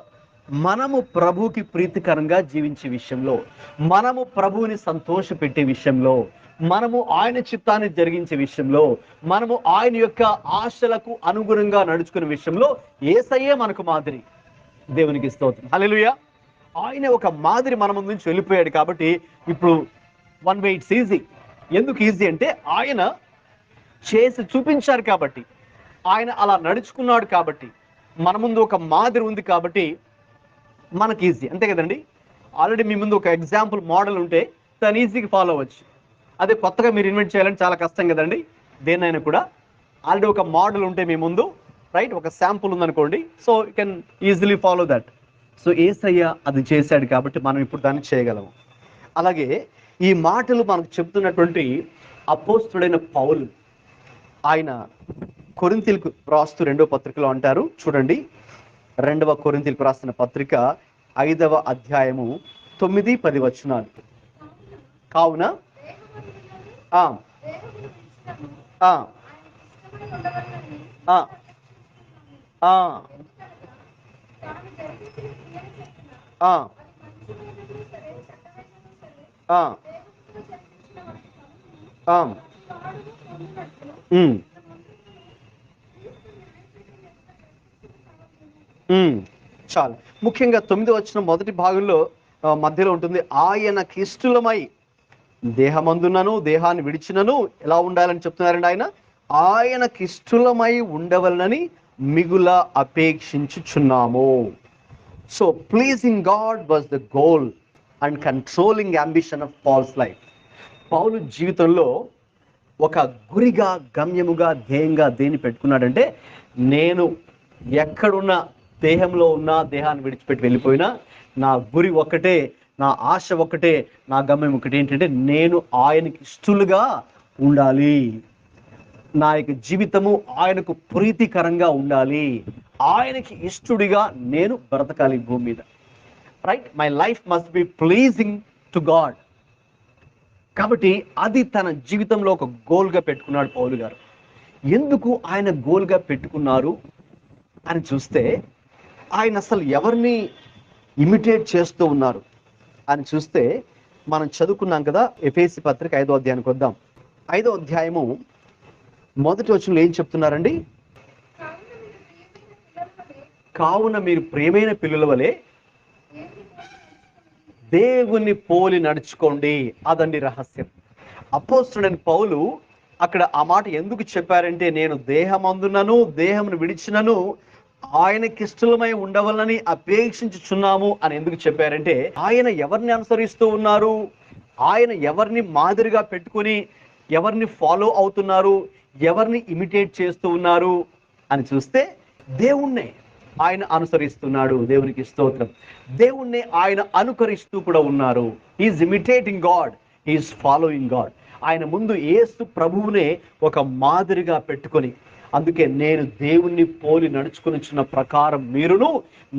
మనము ప్రభువుకి ప్రీతికరంగా జీవించే విషయంలో, మనము ప్రభువుని సంతోష పెట్టే విషయంలో, మనము ఆయన చిత్తాన్ని జరిగించే విషయంలో, మనము ఆయన యొక్క ఆశలకు అనుగుణంగా నడుచుకునే విషయంలో యేసయ్యే మనకు మాదిరి. దేవునికి స్తోత్రం, హల్లెలూయా. ఆయన ఒక మాదిరి మన ముందు నుంచి వెళ్ళిపోయాడు. కాబట్టి ఇప్పుడు వన్ వే ఇట్స్ ఈజీ. ఎందుకు ఈజీ అంటే ఆయన చేసి చూపించారు కాబట్టి, ఆయన అలా నడుచుకున్నాడు కాబట్టి, మన ముందు ఒక మాదిరి ఉంది కాబట్టి మనకి ఈజీ, అంతే కదండి. ఆల్రెడీ మీ ముందు ఒక ఎగ్జాంపుల్ మోడల్ ఉంటే దాన్ని ఈజీగా ఫాలో అవ్వచ్చు. అదే కొత్తగా మీరు ఇన్వెంట్ చేయాలంటే చాలా కష్టం కదండి. దేన్నైనా కూడా ఆల్రెడీ ఒక మోడల్ ఉంటే మీ ముందు, రైట్, ఒక శాంపుల్ ఉందనుకోండి, so you can easily follow that. So యేసయ్య అది చేశాడు కాబట్టి మనం ఇప్పుడు దాన్ని చేయగలము. అలాగే ఈ మాటలు మనకు చెప్తున్నటువంటి అపోస్తుడైన పౌలు, ఆయన కొరింథీయులకు రాస్తూ 2వ పత్రికలో అంటారు, చూడండి, 2వ కొరింథీయులకు రాసిన పత్రిక 5వ అధ్యాయము 9-10 వచనాలు. కావున ఆ ఆ ఆ ఆ ఆ ఆ చాలు. ముఖ్యంగా 9వ వచనం మొదటి భాగంలో మధ్యలో ఉంటుంది, ఆయనకి ఇష్టలమై దేహమందునను దేహాన్ని విడిచినను ఎలా ఉండాలని చెప్తున్నారండి ఆయన. ఆయనకి ఇష్టలమై ఉండవలనని మిగుల అపేక్షించుచున్నాము. So pleasing God was the goal and controlling ambition of Paul's life. పౌలు జీవితంలో ఒక గురిగా, గమ్యముగా, ధ్యేయంగా దేన్ని పెట్టుకున్నాడంటే, నేను ఎక్కడున్నా, దేహంలో ఉన్నా, దేహాన్ని విడిచిపెట్టి వెళ్ళిపోయినా, నా గురి ఒక్కటే, నా ఆశ ఒక్కటే, నా గమ్యం ఒకటి, ఏంటంటే నేను ఆయనకి ఇష్టలుగా ఉండాలి. నా యొక్క జీవితము ఆయనకు ప్రీతికరంగా ఉండాలి. ఆయనకి ఇష్టడిగా నేను బ్రతకాలి భూమి మీద. Right, my life must B pleasing to God. కాబట్టి అది తన జీవితంలో ఒక గోల్గా పెట్టుకున్నాడు పౌలు గారు. ఎందుకు ఆయన గోల్గా పెట్టుకున్నారు అని చూస్తే, ఆయన అసలు ఎవరిని ఇమిటేట్ చేస్తూ ఉన్నారు అని చూస్తే, మనం చదువుకున్నాం కదా ఎఫెసీ పత్రిక 5వ అధ్యాయానికి వద్దాం. 5వ అధ్యాయము మొదటి వచనంలో ఏం చెప్తున్నారండి? కావున మీరు ప్రియమైన పిల్లల వలె దేవుని పోలి నడుచుకోండి. అదండి రహస్యం. అపోస్తలుడైన పౌలు అక్కడ ఆ మాట ఎందుకు చెప్పారంటే, నేను దేహమందునను దేహమును విడిచినను ఆయనకి ఇష్టలమై ఉండవాలని అపేక్షించుచున్నాము అని ఎందుకు చెప్పారంటే, ఆయన ఎవరిని అనుసరిస్తూ ఉన్నారు, ఆయన ఎవరిని మాదిరిగా పెట్టుకొని ఎవరిని ఫాలో అవుతున్నారు, ఎవరిని ఇమిటేట్ చేస్తూ ఉన్నారు అని చూస్తే, దేవుణ్ణే ఆయన అనుసరిస్తున్నాడు. దేవునికి స్తోత్రం. దేవుణ్ణి ఆయన అనుకరిస్తూ కూడా ఉన్నారు. Is imitating God, is following God. ఆయన ముందు యేసు ప్రభువునే ఒక మాదిరిగా పెట్టుకొని, అందుకే నేను దేవుణ్ణి పోలి నడుచుకొనిచున్న ప్రకారం మీరును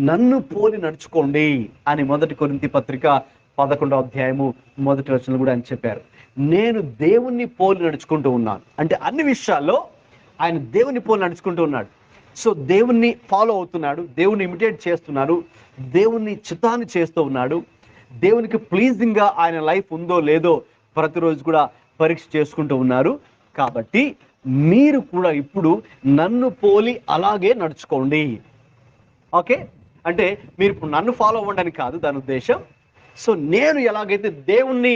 నన్ను పోలి నడుచుకోండి అని 1 కొరింథీ పత్రిక 11వ అధ్యాయము 1వ వచనం కూడా ఆయన చెప్పారు. నేను దేవుణ్ణి పోలి నడుచుకుంటూ ఉన్నాను అంటే అన్ని విషయాల్లో ఆయన దేవుని పోలి నడుచుకుంటూ ఉన్నాడు. సో దేవుణ్ణి ఫాలో అవుతున్నాడు, దేవుణ్ణి ఇమిటేట్ చేస్తున్నాడు, దేవుని చిత్తాన్ని చేస్తూ ఉన్నాడు. దేవునికి ప్లీజింగ్గా ఆయన లైఫ్ ఉందో లేదో ప్రతిరోజు కూడా పరీక్ష చేసుకుంటూ ఉన్నారు. కాబట్టి మీరు కూడా ఇప్పుడు నన్ను పోలి అలాగే నడుచుకోండి. ఓకే, అంటే మీరు ఇప్పుడు నన్ను ఫాలో అవ్వండి కాదు దాని ఉద్దేశం. సో నేను ఎలాగైతే దేవుణ్ణి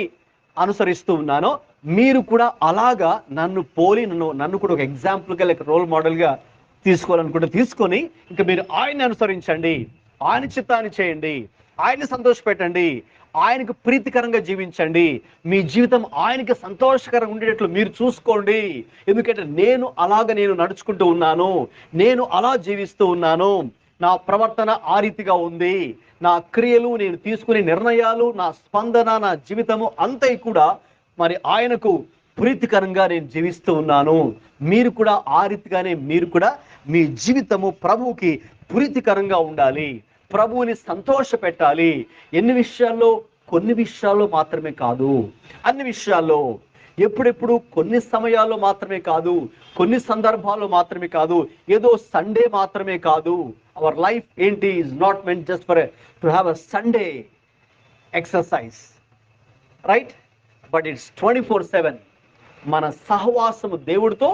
అనుసరిస్తూ ఉన్నానో మీరు కూడా అలాగా నన్ను పోలి నన్ను కూడా ఒక ఎగ్జాంపుల్గా లేక రోల్ మోడల్గా తీసుకోవాలనుకుంటే తీసుకొని ఇంకా మీరు ఆయన్ని అనుసరించండి, ఆయన చిత్తాన్ని చేయండి, ఆయన్ని సంతోషపెట్టండి, ఆయనకు ప్రీతికరంగా జీవించండి, మీ జీవితం ఆయనకి సంతోషకరంగా ఉండేటట్లు మీరు చూసుకోండి. ఎందుకంటే నేను నడుచుకుంటూ ఉన్నాను, నేను అలా జీవిస్తూ ఉన్నాను, నా ప్రవర్తన ఆ రీతిగా ఉంది, నా క్రియలు, నేను తీసుకునే నిర్ణయాలు, నా స్పందన, నా జీవితము అంతా కూడా మరి ఆయనకు ప్రీతికరంగా నేను జీవిస్తూ ఉన్నాను. మీరు కూడా ఆ రీతిగానే మీరు కూడా మీ జీవితము ప్రభువుకి ప్రీతికరంగా ఉండాలి, ప్రభువుని సంతోష పెట్టాలి. ఎన్ని విషయాల్లో? కొన్ని విషయాల్లో మాత్రమే కాదు, అన్ని విషయాల్లో. ఎప్పుడెప్పుడు కొన్ని సమయాల్లో మాత్రమే కాదు, కొన్ని సందర్భాల్లో మాత్రమే కాదు, ఏదో సండే మాత్రమే కాదు. అవర్ లైఫ్ ఏంటి is not meant just for to have a Sunday exercise, right? But it's 24/7. మన సహవాసము దేవుడితో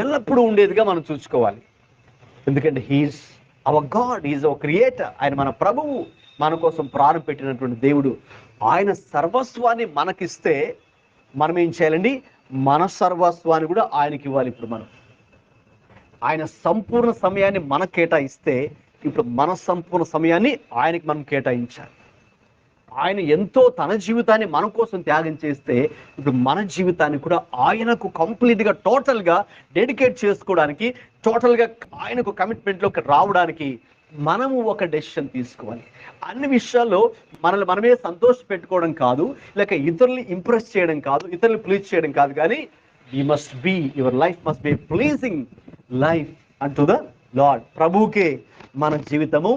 ఎల్లప్పుడూ ఉండేదిగా మనం చూసుకోవాలి. ఎందుకంటే he is our God, he is our creator. ఆయన మన ప్రభువు, మన కోసం ప్రాణం పెట్టినటువంటి దేవుడు. ఆయన సర్వస్వాన్ని మనకిస్తే మనం ఏం చేయాలండి? మన సర్వస్వాన్ని కూడా ఆయనకి ఇవ్వాలి. ఇప్పుడు మనం ఆయన సంపూర్ణ సమయాన్ని మనకు కేటాయిస్తే ఇప్పుడు మన సంపూర్ణ సమయాన్ని ఆయనకి మనం కేటాయించాలి. ఆయన ఎంతో తన జీవితాన్ని మన కోసం త్యాగం చేస్తే ఇప్పుడు మన జీవితాన్ని కూడా ఆయనకు కంప్లీట్గా టోటల్గా డెడికేట్ చేసుకోవడానికి, టోటల్గా ఆయనకు కమిట్మెంట్లోకి రావడానికి మనము ఒక డెసిషన్ తీసుకోవాలి. అన్ని విషయాల్లో మనల్ని మనమే సంతోష పెట్టుకోవడం కాదు, లేక ఇతరుల్ని ఇంప్రెస్ చేయడం కాదు, ఇతరుల్ని ప్లీజ్ చేయడం కాదు, కానీ your life must B pleasing life unto the lord. ప్రభువుకే మన జీవితము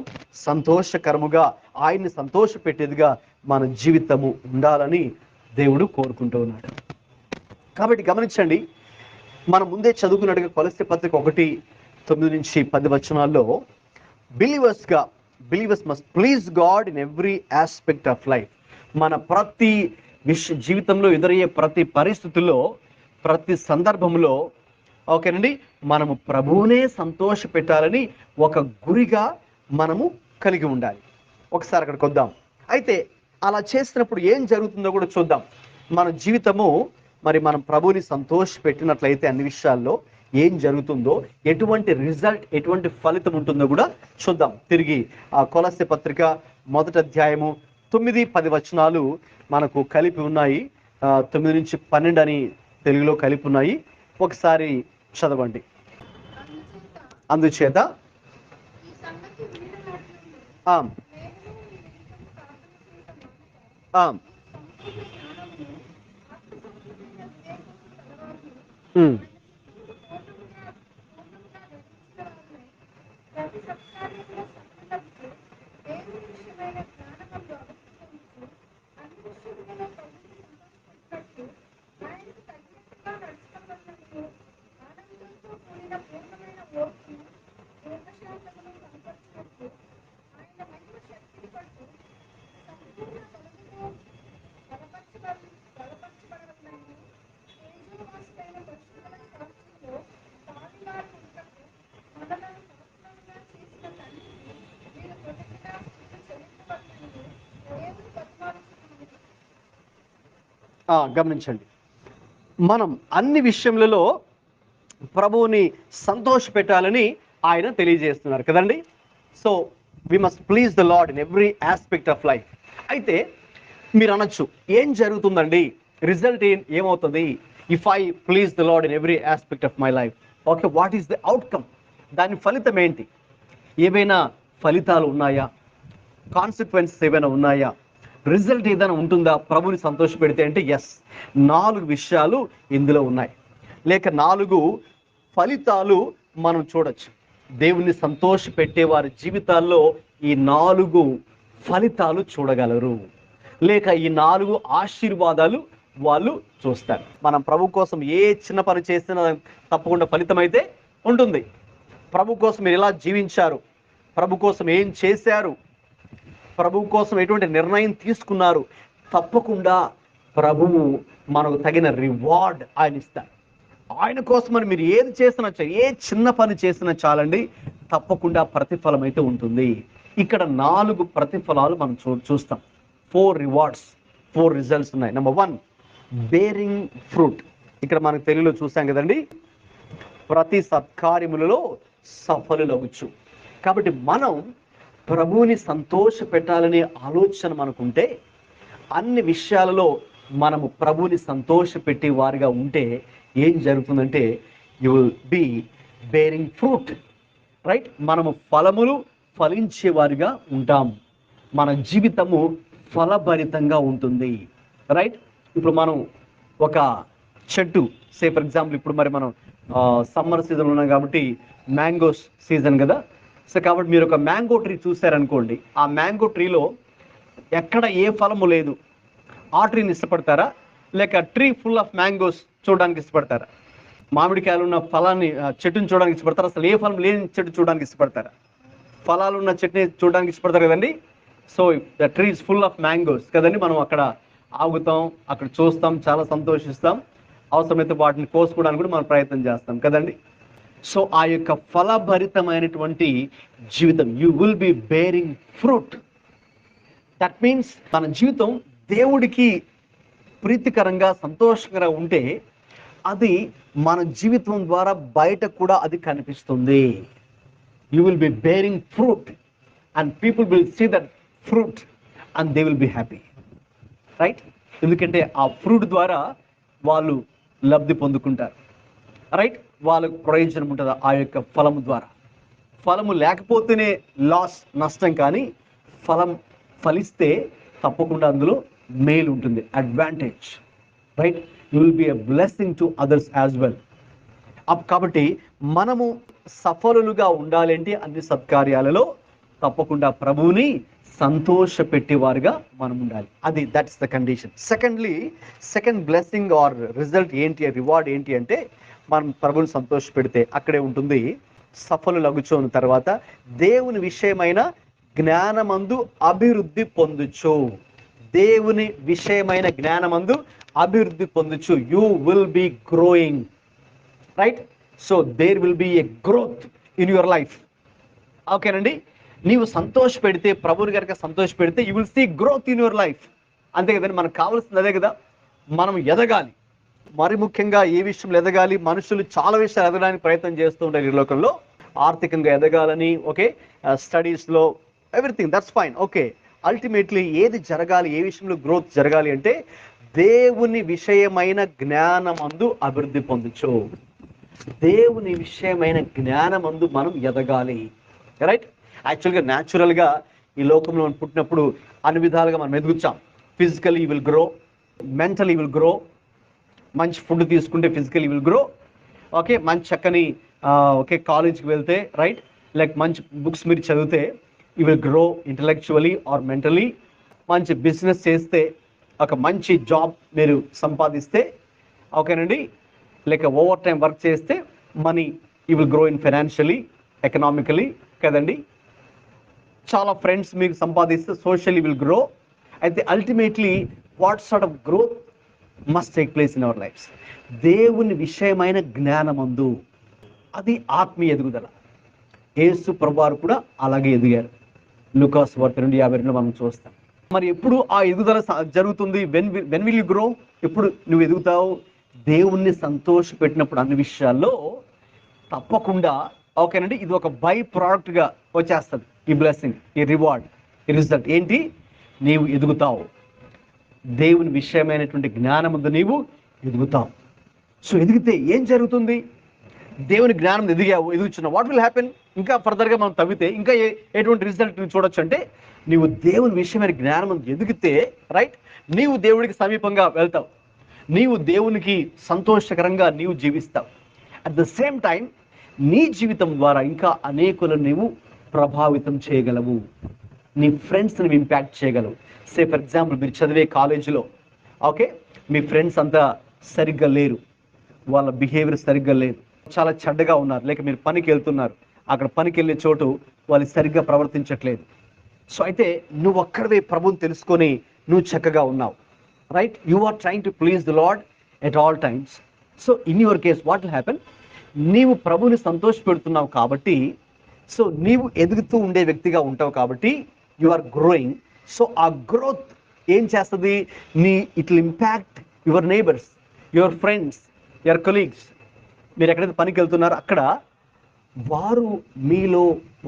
సంతోషకరముగా, ఆయన్ని సంతోష పెట్టేదిగా మన జీవితము ఉండాలని దేవుడు కోరుకుంటూ ఉన్నాడు. కాబట్టి గమనించండి, మనం ముందే చదువుకున్నట్టుగా కొలస్సీ పత్రిక 1:9-10 వచనాల్లో believers must please God in every aspect of life. మన ప్రతి జీవితంలో ఎదురయ్యే ప్రతి పరిస్థితుల్లో, ప్రతి సందర్భంలో ఓకేనండి, మనము ప్రభువునే సంతోష పెట్టాలని ఒక గురిగా మనము కలిగి ఉండాలి. ఒకసారి అక్కడికి వద్దాం. అయితే అలా చేసినప్పుడు ఏం జరుగుతుందో కూడా చూద్దాం. మన జీవితము మరి మనం ప్రభువుని సంతోష పెట్టినట్లయితే అన్ని విషయాల్లో ఏం జరుగుతుందో, ఎటువంటి రిజల్ట్, ఎటువంటి ఫలితం ఉంటుందో కూడా చూద్దాం. తిరిగి ఆ కొలస్సీ పత్రిక 1వ అధ్యాయము 9-10 వచనాలు మనకు కలిపి ఉన్నాయి. 9-12 అని తెలుగులో కలిపి ఉన్నాయి. ఒకసారి చదవండి. అందుచేత గమనించండి, మనం అన్ని విషయములలో ప్రభువుని సంతోష పెట్టాలని ఆయన తెలియజేస్తున్నారు కదండి. So we must please the Lord in every aspect of life. అయితే మీరు అనొచ్చు, ఏం జరుగుతుందండి, రిజల్ట్ ఏమవుతుంది if I please the Lord in every aspect of my life? Okay, what is the outcome? దాని ఫలితం ఏంటి? ఏవైనా ఫలితాలు ఉన్నాయా? కాన్సిక్వెన్సెస్ ఏమైనా ఉన్నాయా? రిజల్ట్ ఏదైనా ఉంటుందా ప్రభుని సంతోష పెడితే? అంటే ఎస్, 4 విషయాలు ఇందులో ఉన్నాయి, లేక 4 ఫలితాలు మనం చూడొచ్చు. దేవుణ్ణి సంతోష పెట్టే వారి జీవితాల్లో ఈ 4 ఫలితాలు చూడగలరు, లేక ఈ 4 ఆశీర్వాదాలు వాళ్ళు చూస్తారు. మనం ప్రభు కోసం ఏ చిన్న పని చేసినా తప్పకుండా ఫలితం అయితే ఉంటుంది. ప్రభు కోసం మీరు ఎలా జీవించారు, ప్రభు కోసం ఏం చేశారు, ప్రభు కోసం ఎటువంటి నిర్ణయం తీసుకున్నారు, తప్పకుండా ప్రభువు మనకు తగిన రివార్డ్ ఆయన ఇస్తారు. ఆయన కోసమని మీరు ఏది చేసినా ఏ చిన్న పని చేసినా చాలండి, తప్పకుండా ప్రతిఫలం అయితే ఉంటుంది. ఇక్కడ 4 ప్రతిఫలాలు మనం చూస్తాం. 4 రివార్డ్స్, 4 రిజల్ట్స్ ఉన్నాయి. Number 1, bearing fruit. ఇక్కడ మనకు తెలుగులో చూసాం కదండి, ప్రతి సత్కార్యములలో సఫలులవచ్చు. కాబట్టి మనం ప్రభువుని సంతోష పెట్టాలనే ఆలోచన మనకుంటే, అన్ని విషయాలలో మనము ప్రభువుని సంతోష పెట్టే వారిగా ఉంటే ఏం జరుగుతుందంటే, you will be bearing fruit, right? మనము ఫలములు ఫలించే వారిగా ఉంటాం. మన జీవితము ఫలభరితంగా ఉంటుంది, రైట్? ఇప్పుడు మనం ఒక చెట్టు, సే ఫర్ ఎగ్జాంపుల్ ఇప్పుడు మరి మనం సమ్మర్ సీజన్ ఉన్నాం కాబట్టి మ్యాంగోస్ సీజన్ కదా. సో కాబట్టి మీరు ఒక మ్యాంగో ట్రీ చూసారనుకోండి, ఆ మ్యాంగో ట్రీలో ఎక్కడ ఏ ఫలము లేదు, ఆ ట్రీని ఇష్టపడతారా, లేక ట్రీ ఫుల్ ఆఫ్ మ్యాంగోస్ చూడడానికి ఇష్టపడతారా? మామిడికాయలు ఉన్న ఫలాన్ని చెట్టుని చూడడానికి ఇష్టపడతారా, అసలు ఏ ఫలం లేని చెట్టు చూడడానికి ఇష్టపడతారా? ఫలాలు ఉన్న చెట్టుని చూడడానికి ఇష్టపడతారు కదండి. So the tree is full of mangoes కదండి. మనం అక్కడ ఆగుతాం, అక్కడ చూస్తాం, చాలా సంతోషిస్తాం, అవసరమైతే వాటిని కోసుకోవడానికి కూడా మనం ప్రయత్నం చేస్తాం కదండి. సో ఆ యొక్క ఫలభరితమైనటువంటి జీవితం, you will be bearing fruit. That means మన జీవితం దేవుడికి ప్రీతికరంగా సంతోషకరంగా ఉంటే అది మన జీవితం ద్వారా బయట కూడా అది కనిపిస్తుంది. You will be bearing fruit and people will see that fruit and they will be happy, right? ఎందుకంటే ఆ ఫ్రూట్ ద్వారా వాళ్ళు లబ్ధి పొందుకుంటారు, రైట్? వాళ్ళకు ప్రయోజనం ఉంటుంది ఆ యొక్క ఫలము ద్వారా. ఫలము లేకపోతేనే లాస్, నష్టం, కానీ ఫలం ఫలిస్తే తప్పకుండా అందులో మేలు ఉంటుంది, advantage, right? You will be a blessing to others as well. కాబట్టి మనము సఫలులుగా ఉండాలంటే అన్ని సత్కార్యాలలో తప్పకుండా ప్రభువుని సంతోష పెట్టేవారుగా మనం ఉండాలి. అది that's the condition. Second blessing are result ఏంటి, రివార్డ్ ఏంటి అంటే, మనం ప్రభువుని సంతోష పెడితే అక్కడే ఉంటుంది, సఫలులగుచోని తర్వాత దేవుని విషయమైన జ్ఞానమందు అభివృద్ధి పొందుచు. దేవుని విషయమైన జ్ఞానమందు అభివృద్ధి పొందుచు. You will be growing, right? So there will be a growth in your life. ఓకేనండి. నీవు సంతోష పెడితే, ప్రభువుని కనుక సంతోష పెడితే, you will see growth in your life. అంతే కదండి, మనకు కావాల్సింది అదే కదా. మనం ఎదగాలి, మరి ముఖ్యంగా ఏ విషయంలో ఎదగాలి? మనుషులు చాలా విషయాలు ఎదగడానికి ప్రయత్నం చేస్తూ ఉంటారు ఈ లోకంలో. ఆర్థికంగా ఎదగాలని, ఓకే, స్టడీస్లో, everything, that's fine, okay. Ultimately ఏది జరగాలి, ఏ విషయంలో గ్రోత్ జరగాలి అంటే, దేవుని విషయమైన జ్ఞానమందు అభివృద్ధి పొందొచ్చు. దేవుని విషయమైన జ్ఞానమందు మనం ఎదగాలి, రైట్? యాక్చువల్గా న్యాచురల్గా ఈ లోకంలో మనం పుట్టినప్పుడు అన్ని విధాలుగా మనం ఎదుగుతాం. Physically will grow, mentally will grow. మంచి ఫుడ్ తీసుకుంటే ఫిజికలీ విల్ గ్రో, ఓకే. మంచి చక్కని ఓకే కాలేజ్కి వెళ్తే, రైట్, లైక్ మంచి బుక్స్ మీరు చదివితే you will grow intellectually or mentally. మంచి బిజినెస్ చేస్తే, ఒక మంచి జాబ్ మీరు సంపాదిస్తే, ఓకేనండి, లేక ఓవర్ టైం వర్క్ చేస్తే money you will grow in financially, economically కదండి. చాలా ఫ్రెండ్స్ మీకు సంపాదిస్తే సోషల్లీ విల్ గ్రో. అయితే ultimately what sort of growth must take place in our lives? దేవుని విషయమైన జ్ఞానమందు, అది ఆత్మీయ ఎదుగుదల. యేసు ప్రభువారు కూడా అలాగే ఎదిగారు. లూకాసు వార్త 2:52 మనం చూస్తాం. మరి ఎప్పుడు ఆ ఎదుగుదల జరుగుతుంది? When will you grow? ఎప్పుడు నువ్వు ఎదుగుతావు? దేవుణ్ణి సంతోష పెట్టినప్పుడు అన్ని విషయాల్లో తప్పకుండా, ఓకేనండి. ఇది ఒక బై ప్రోడక్ట్గా వచ్చేస్తుంది ఈ బ్లెస్సింగ్, ఈ రివార్డ్, ఈ రిజల్ట్ ఏంటి? నీవు ఎదుగుతావు, దేవుని విషయమైనటువంటి జ్ఞానముందు నీవు ఎదుగుతావు. సో ఎదిగితే ఏం జరుగుతుంది? దేవుని జ్ఞానం ఎదుగుచున్నావు, వాట్ విల్ హ్యాపెన్? ఇంకా ఫర్దర్గా మనం తవ్వితే ఇంకా ఎటువంటి రిజల్ట్ నువ్వు చూడొచ్చు అంటే, నీవు దేవుని విషయమైన జ్ఞానం ఎదిగితే, రైట్, నీవు దేవుడికి సమీపంగా వెళ్తావు, నీవు దేవునికి సంతోషకరంగా నీవు జీవిస్తావు. అట్ ద సేమ్ టైం నీ జీవితం ద్వారా ఇంకా అనేకులను నీవు ప్రభావితం చేయగలవు. నీ ఫ్రెండ్స్ని ఇంపాక్ట్ చేయగలవు. ఫర్ ఎగ్జాంపుల్ మీరు చదివే కాలేజీలో ఓకే, మీ ఫ్రెండ్స్ అంతా సరిగ్గా లేరు, వాళ్ళ బిహేవియర్ సరిగ్గా లేదు, చాలా చెడ్డగా ఉన్నారు. లేక మీరు పనికి వెళ్తున్నారు, అక్కడ పనికి వెళ్ళే చోటు వాళ్ళు సరిగ్గా ప్రవర్తించట్లేదు. సో అయితే నువ్వు ఒక్కడవే ప్రభుని తెలుసుకొని నువ్వు చక్కగా ఉన్నావు. Right, you are trying to please the Lord at all times. So in your case what will happen, నీవు ప్రభుని సంతోష పెడుతున్నావు కాబట్టి, సో నీవు ఎదుగుతూ ఉండే వ్యక్తిగా ఉంటావు కాబట్టి యు ఆర్ గ్రోయింగ్. సో ఆ గ్రోత్ ఏం చేస్తుంది, it will impact your neighbours, your friends, your colleagues. మీరు ఎక్కడైతే పనికి వెళ్తున్నారో అక్కడ వారు మీలో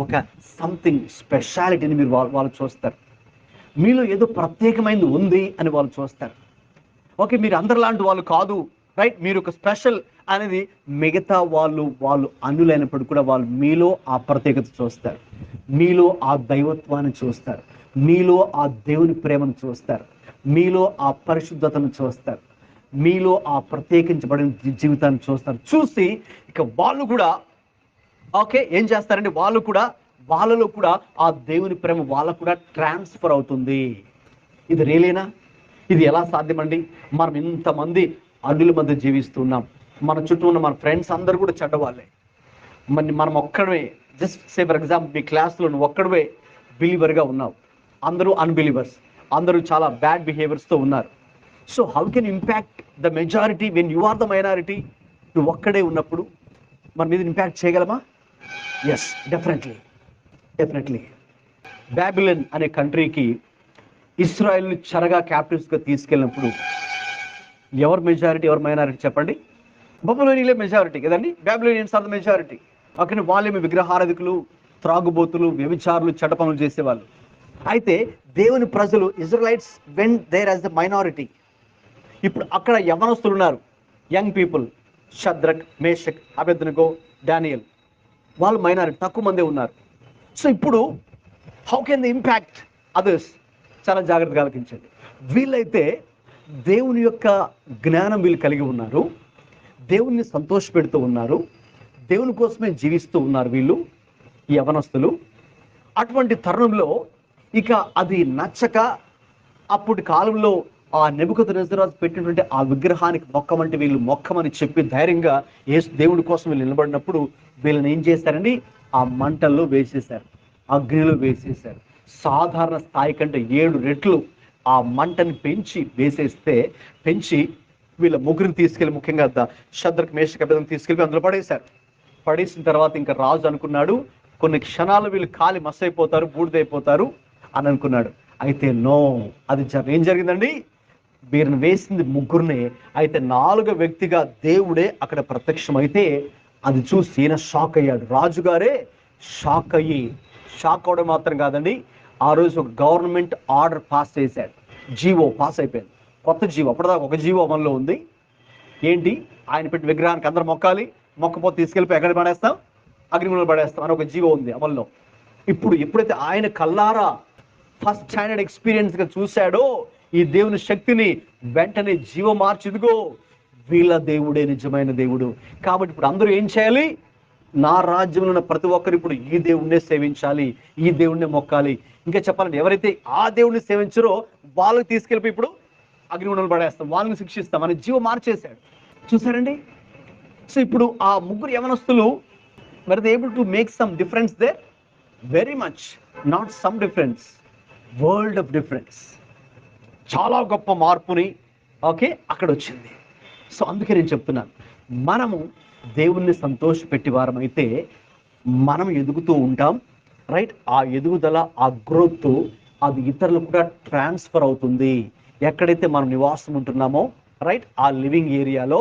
ఒక సంథింగ్ స్పెషాలిటీని మీరు వాళ్ళు చూస్తారు. మీలో ఏదో ప్రత్యేకమైనది ఉంది అని వాళ్ళు చూస్తారు. ఓకే, మీరు అందరిలాంటి వాళ్ళు కాదు, రైట్, మీరు ఒక స్పెషల్ అనేది మిగతా వాళ్ళు అన్యులైనప్పుడు కూడా వాళ్ళు మీలో ఆ ప్రత్యేకత చూస్తారు, మీలో ఆ దైవత్వాన్ని చూస్తారు, మీలో ఆ దేవుని ప్రేమను చూస్తారు, మీలో ఆ పరిశుద్ధతను చూస్తారు, మీలో ఆ ప్రత్యేకించబడిన జీవితాన్ని చూస్తారు. చూసి ఇక వాళ్ళు కూడా ఓకే ఏం చేస్తారంటే వాళ్ళలో కూడా ఆ దేవుని ప్రేమ వాళ్ళకు కూడా ట్రాన్స్ఫర్ అవుతుంది. ఇది రియలేనా? ఇది ఎలా సాధ్యమండి? మనం ఇంతమంది అన్యుల మధ్య జీవిస్తున్నాం, మన చుట్టూ ఉన్న మన ఫ్రెండ్స్ అందరూ కూడా చెడ్డవాళ్ళే, మనం ఒక్కడమే, జస్ట్ ఫర్ ఎగ్జాంపుల్ మీ క్లాస్లో నువ్వు ఒక్కడవే బిలీవర్గా ఉన్నావు, అందరూ అన్బిలీవర్స్, అందరూ చాలా బ్యాడ్ బిహేవియర్స్తో ఉన్నారు. So how can impact the majority when you are the minority? నువ్వు ఒక్కడే ఉన్నప్పుడు మన మీద ఇంపాక్ట్ చేయగలమా? Yes, definitely. బాబిలోన్ అనే కంట్రీకి ఇస్రాయల్ని చెరగా క్యాప్టివ్స్గా తీసుకెళ్ళినప్పుడు ఎవరు మెజారిటీ, ఎవరు మైనారిటీ చెప్పండి? బబులోనియన్లే మెజారిటీ కదండి, బాబిలోనియన్స్ ఆర్ ద మెజారిటీ. అక్కడ వాళ్ళేమి విగ్రహారాధికులు, త్రాగుబోతులు, వ్యభిచారులు, చెడ్డ పనులు చేసేవాళ్ళు. అయితే దేవుని ప్రజలు Israelites when there as the minority. ఇప్పుడు అక్కడ యవనస్తులు ఉన్నారు, young people, Shadrach, Meshach, Abednego, Daniel, వాళ్ళు మైనారిటీ, తక్కువ మందే ఉన్నారు. సో ఇప్పుడు how can the impact others? చాలా జాగ్రత్తగా ఆలోచించండి. వీళ్ళైతే దేవుని యొక్క జ్ఞానం వీళ్ళు కలిగి ఉన్నారు, దేవుణ్ణి సంతోషపెడుతూ ఉన్నారు, దేవుని కోసమే జీవిస్తూ ఉన్నారు వీళ్ళు, ఈ యవనస్తులు. అటువంటి తరుణంలో ఇక అది నచ్చక అప్పటి కాలంలో ఆ నెబుకద్నెజరు పెట్టినటువంటి ఆ విగ్రహానికి మొక్కమంటే వీళ్ళు మొక్కమని చెప్పి ధైర్యంగా దేవుడి కోసం వీళ్ళు నిలబడినప్పుడు వీళ్ళని ఏం చేశారండి, ఆ మంటల్లో వేసేశారు, అగ్నిలో వేసేశారు. సాధారణ స్థాయి కంటే 7 రెట్లు ఆ మంటని పెంచి వీళ్ళ ముగ్గురిని తీసుకెళ్ళి, ముఖ్యంగా షద్రక్, మేషక్, అబేద్నెగోని తీసుకెళ్ళి అందులో పడేసిన తర్వాత ఇంకా రాజు అనుకున్నాడు కొన్ని క్షణాలు వీళ్ళు కాలి మస్సైపోతారు, బూడిదైపోతారు అని అనుకున్నాడు. అయితే నో, అది ఏం జరిగిందండి, వీరిని వేసింది ముగ్గురినే. అయితే 4వ వ్యక్తిగా దేవుడే అక్కడ ప్రత్యక్షమైతే అది చూసి ఈయన షాక్ అయ్యాడు. రాజుగారే షాక్ అవడం మాత్రం కాదండి, ఆ రోజు ఒక గవర్నమెంట్ ఆర్డర్ పాస్ చేశాడు, జీవో పాస్ అయిపోయింది, కొత్త జీవో. అప్పటిదాకా ఒక జీవో అమల్లో ఉంది. ఏంటి, ఆయన పెట్టి విగ్రహానికి అందరూ మొక్కాలి, మొక్కపోతే తీసుకెళ్ళిపోయి ఎక్కడ పడేస్తాం, అగ్నిగుండంలో పడేస్తాం అని ఒక జీవో ఉంది అమల్లో. ఇప్పుడు ఎప్పుడైతే ఆయన కల్లారా ఫస్ట్ హ్యాండెడ్ ఎక్స్పీరియన్స్గా చూశాడో ఈ దేవుని శక్తిని, వెంటనే జీవ మార్చిదిగో వీళ్ళ దేవుడే నిజమైన దేవుడు. కాబట్టి ఇప్పుడు అందరూ ఏం చేయాలి, నా రాజ్యంలో ఉన్న ప్రతి ఒక్కరు ఇప్పుడు ఈ దేవుణ్ణే సేవించాలి, ఈ దేవుణ్ణే మొక్కాలి. ఇంకా చెప్పాలంటే ఎవరైతే ఆ దేవుణ్ణి సేవించారో వాళ్ళకి తీసుకెళ్ళిపోయి ఇప్పుడు అగ్నిగుండంలో పడేస్తాం, వాళ్ళని శిక్షిస్తాం అని జీవ మార్చేశాడు. చూసారండి? సో ఇప్పుడు ఆ ముగ్గురు యవనస్తులు were they able to make some difference there? Very much, not some difference, world of difference. చాలా గొప్ప మార్పుని ఓకే అక్కడ వచ్చింది. సో అందుకే నేను చెప్తున్నాను, మనము దేవుణ్ణి సంతోషపెట్టి వారమైతే మనం ఎదుగుతూ ఉంటాం, రైట్. ఆ ఎదుగుదల, ఆ గ్రోత్ అది ఇతరులకు కూడా ట్రాన్స్ఫర్ అవుతుంది. ఎక్కడైతే మనం నివాసం ఉంటున్నామో, రైట్, ఆ లివింగ్ ఏరియాలో,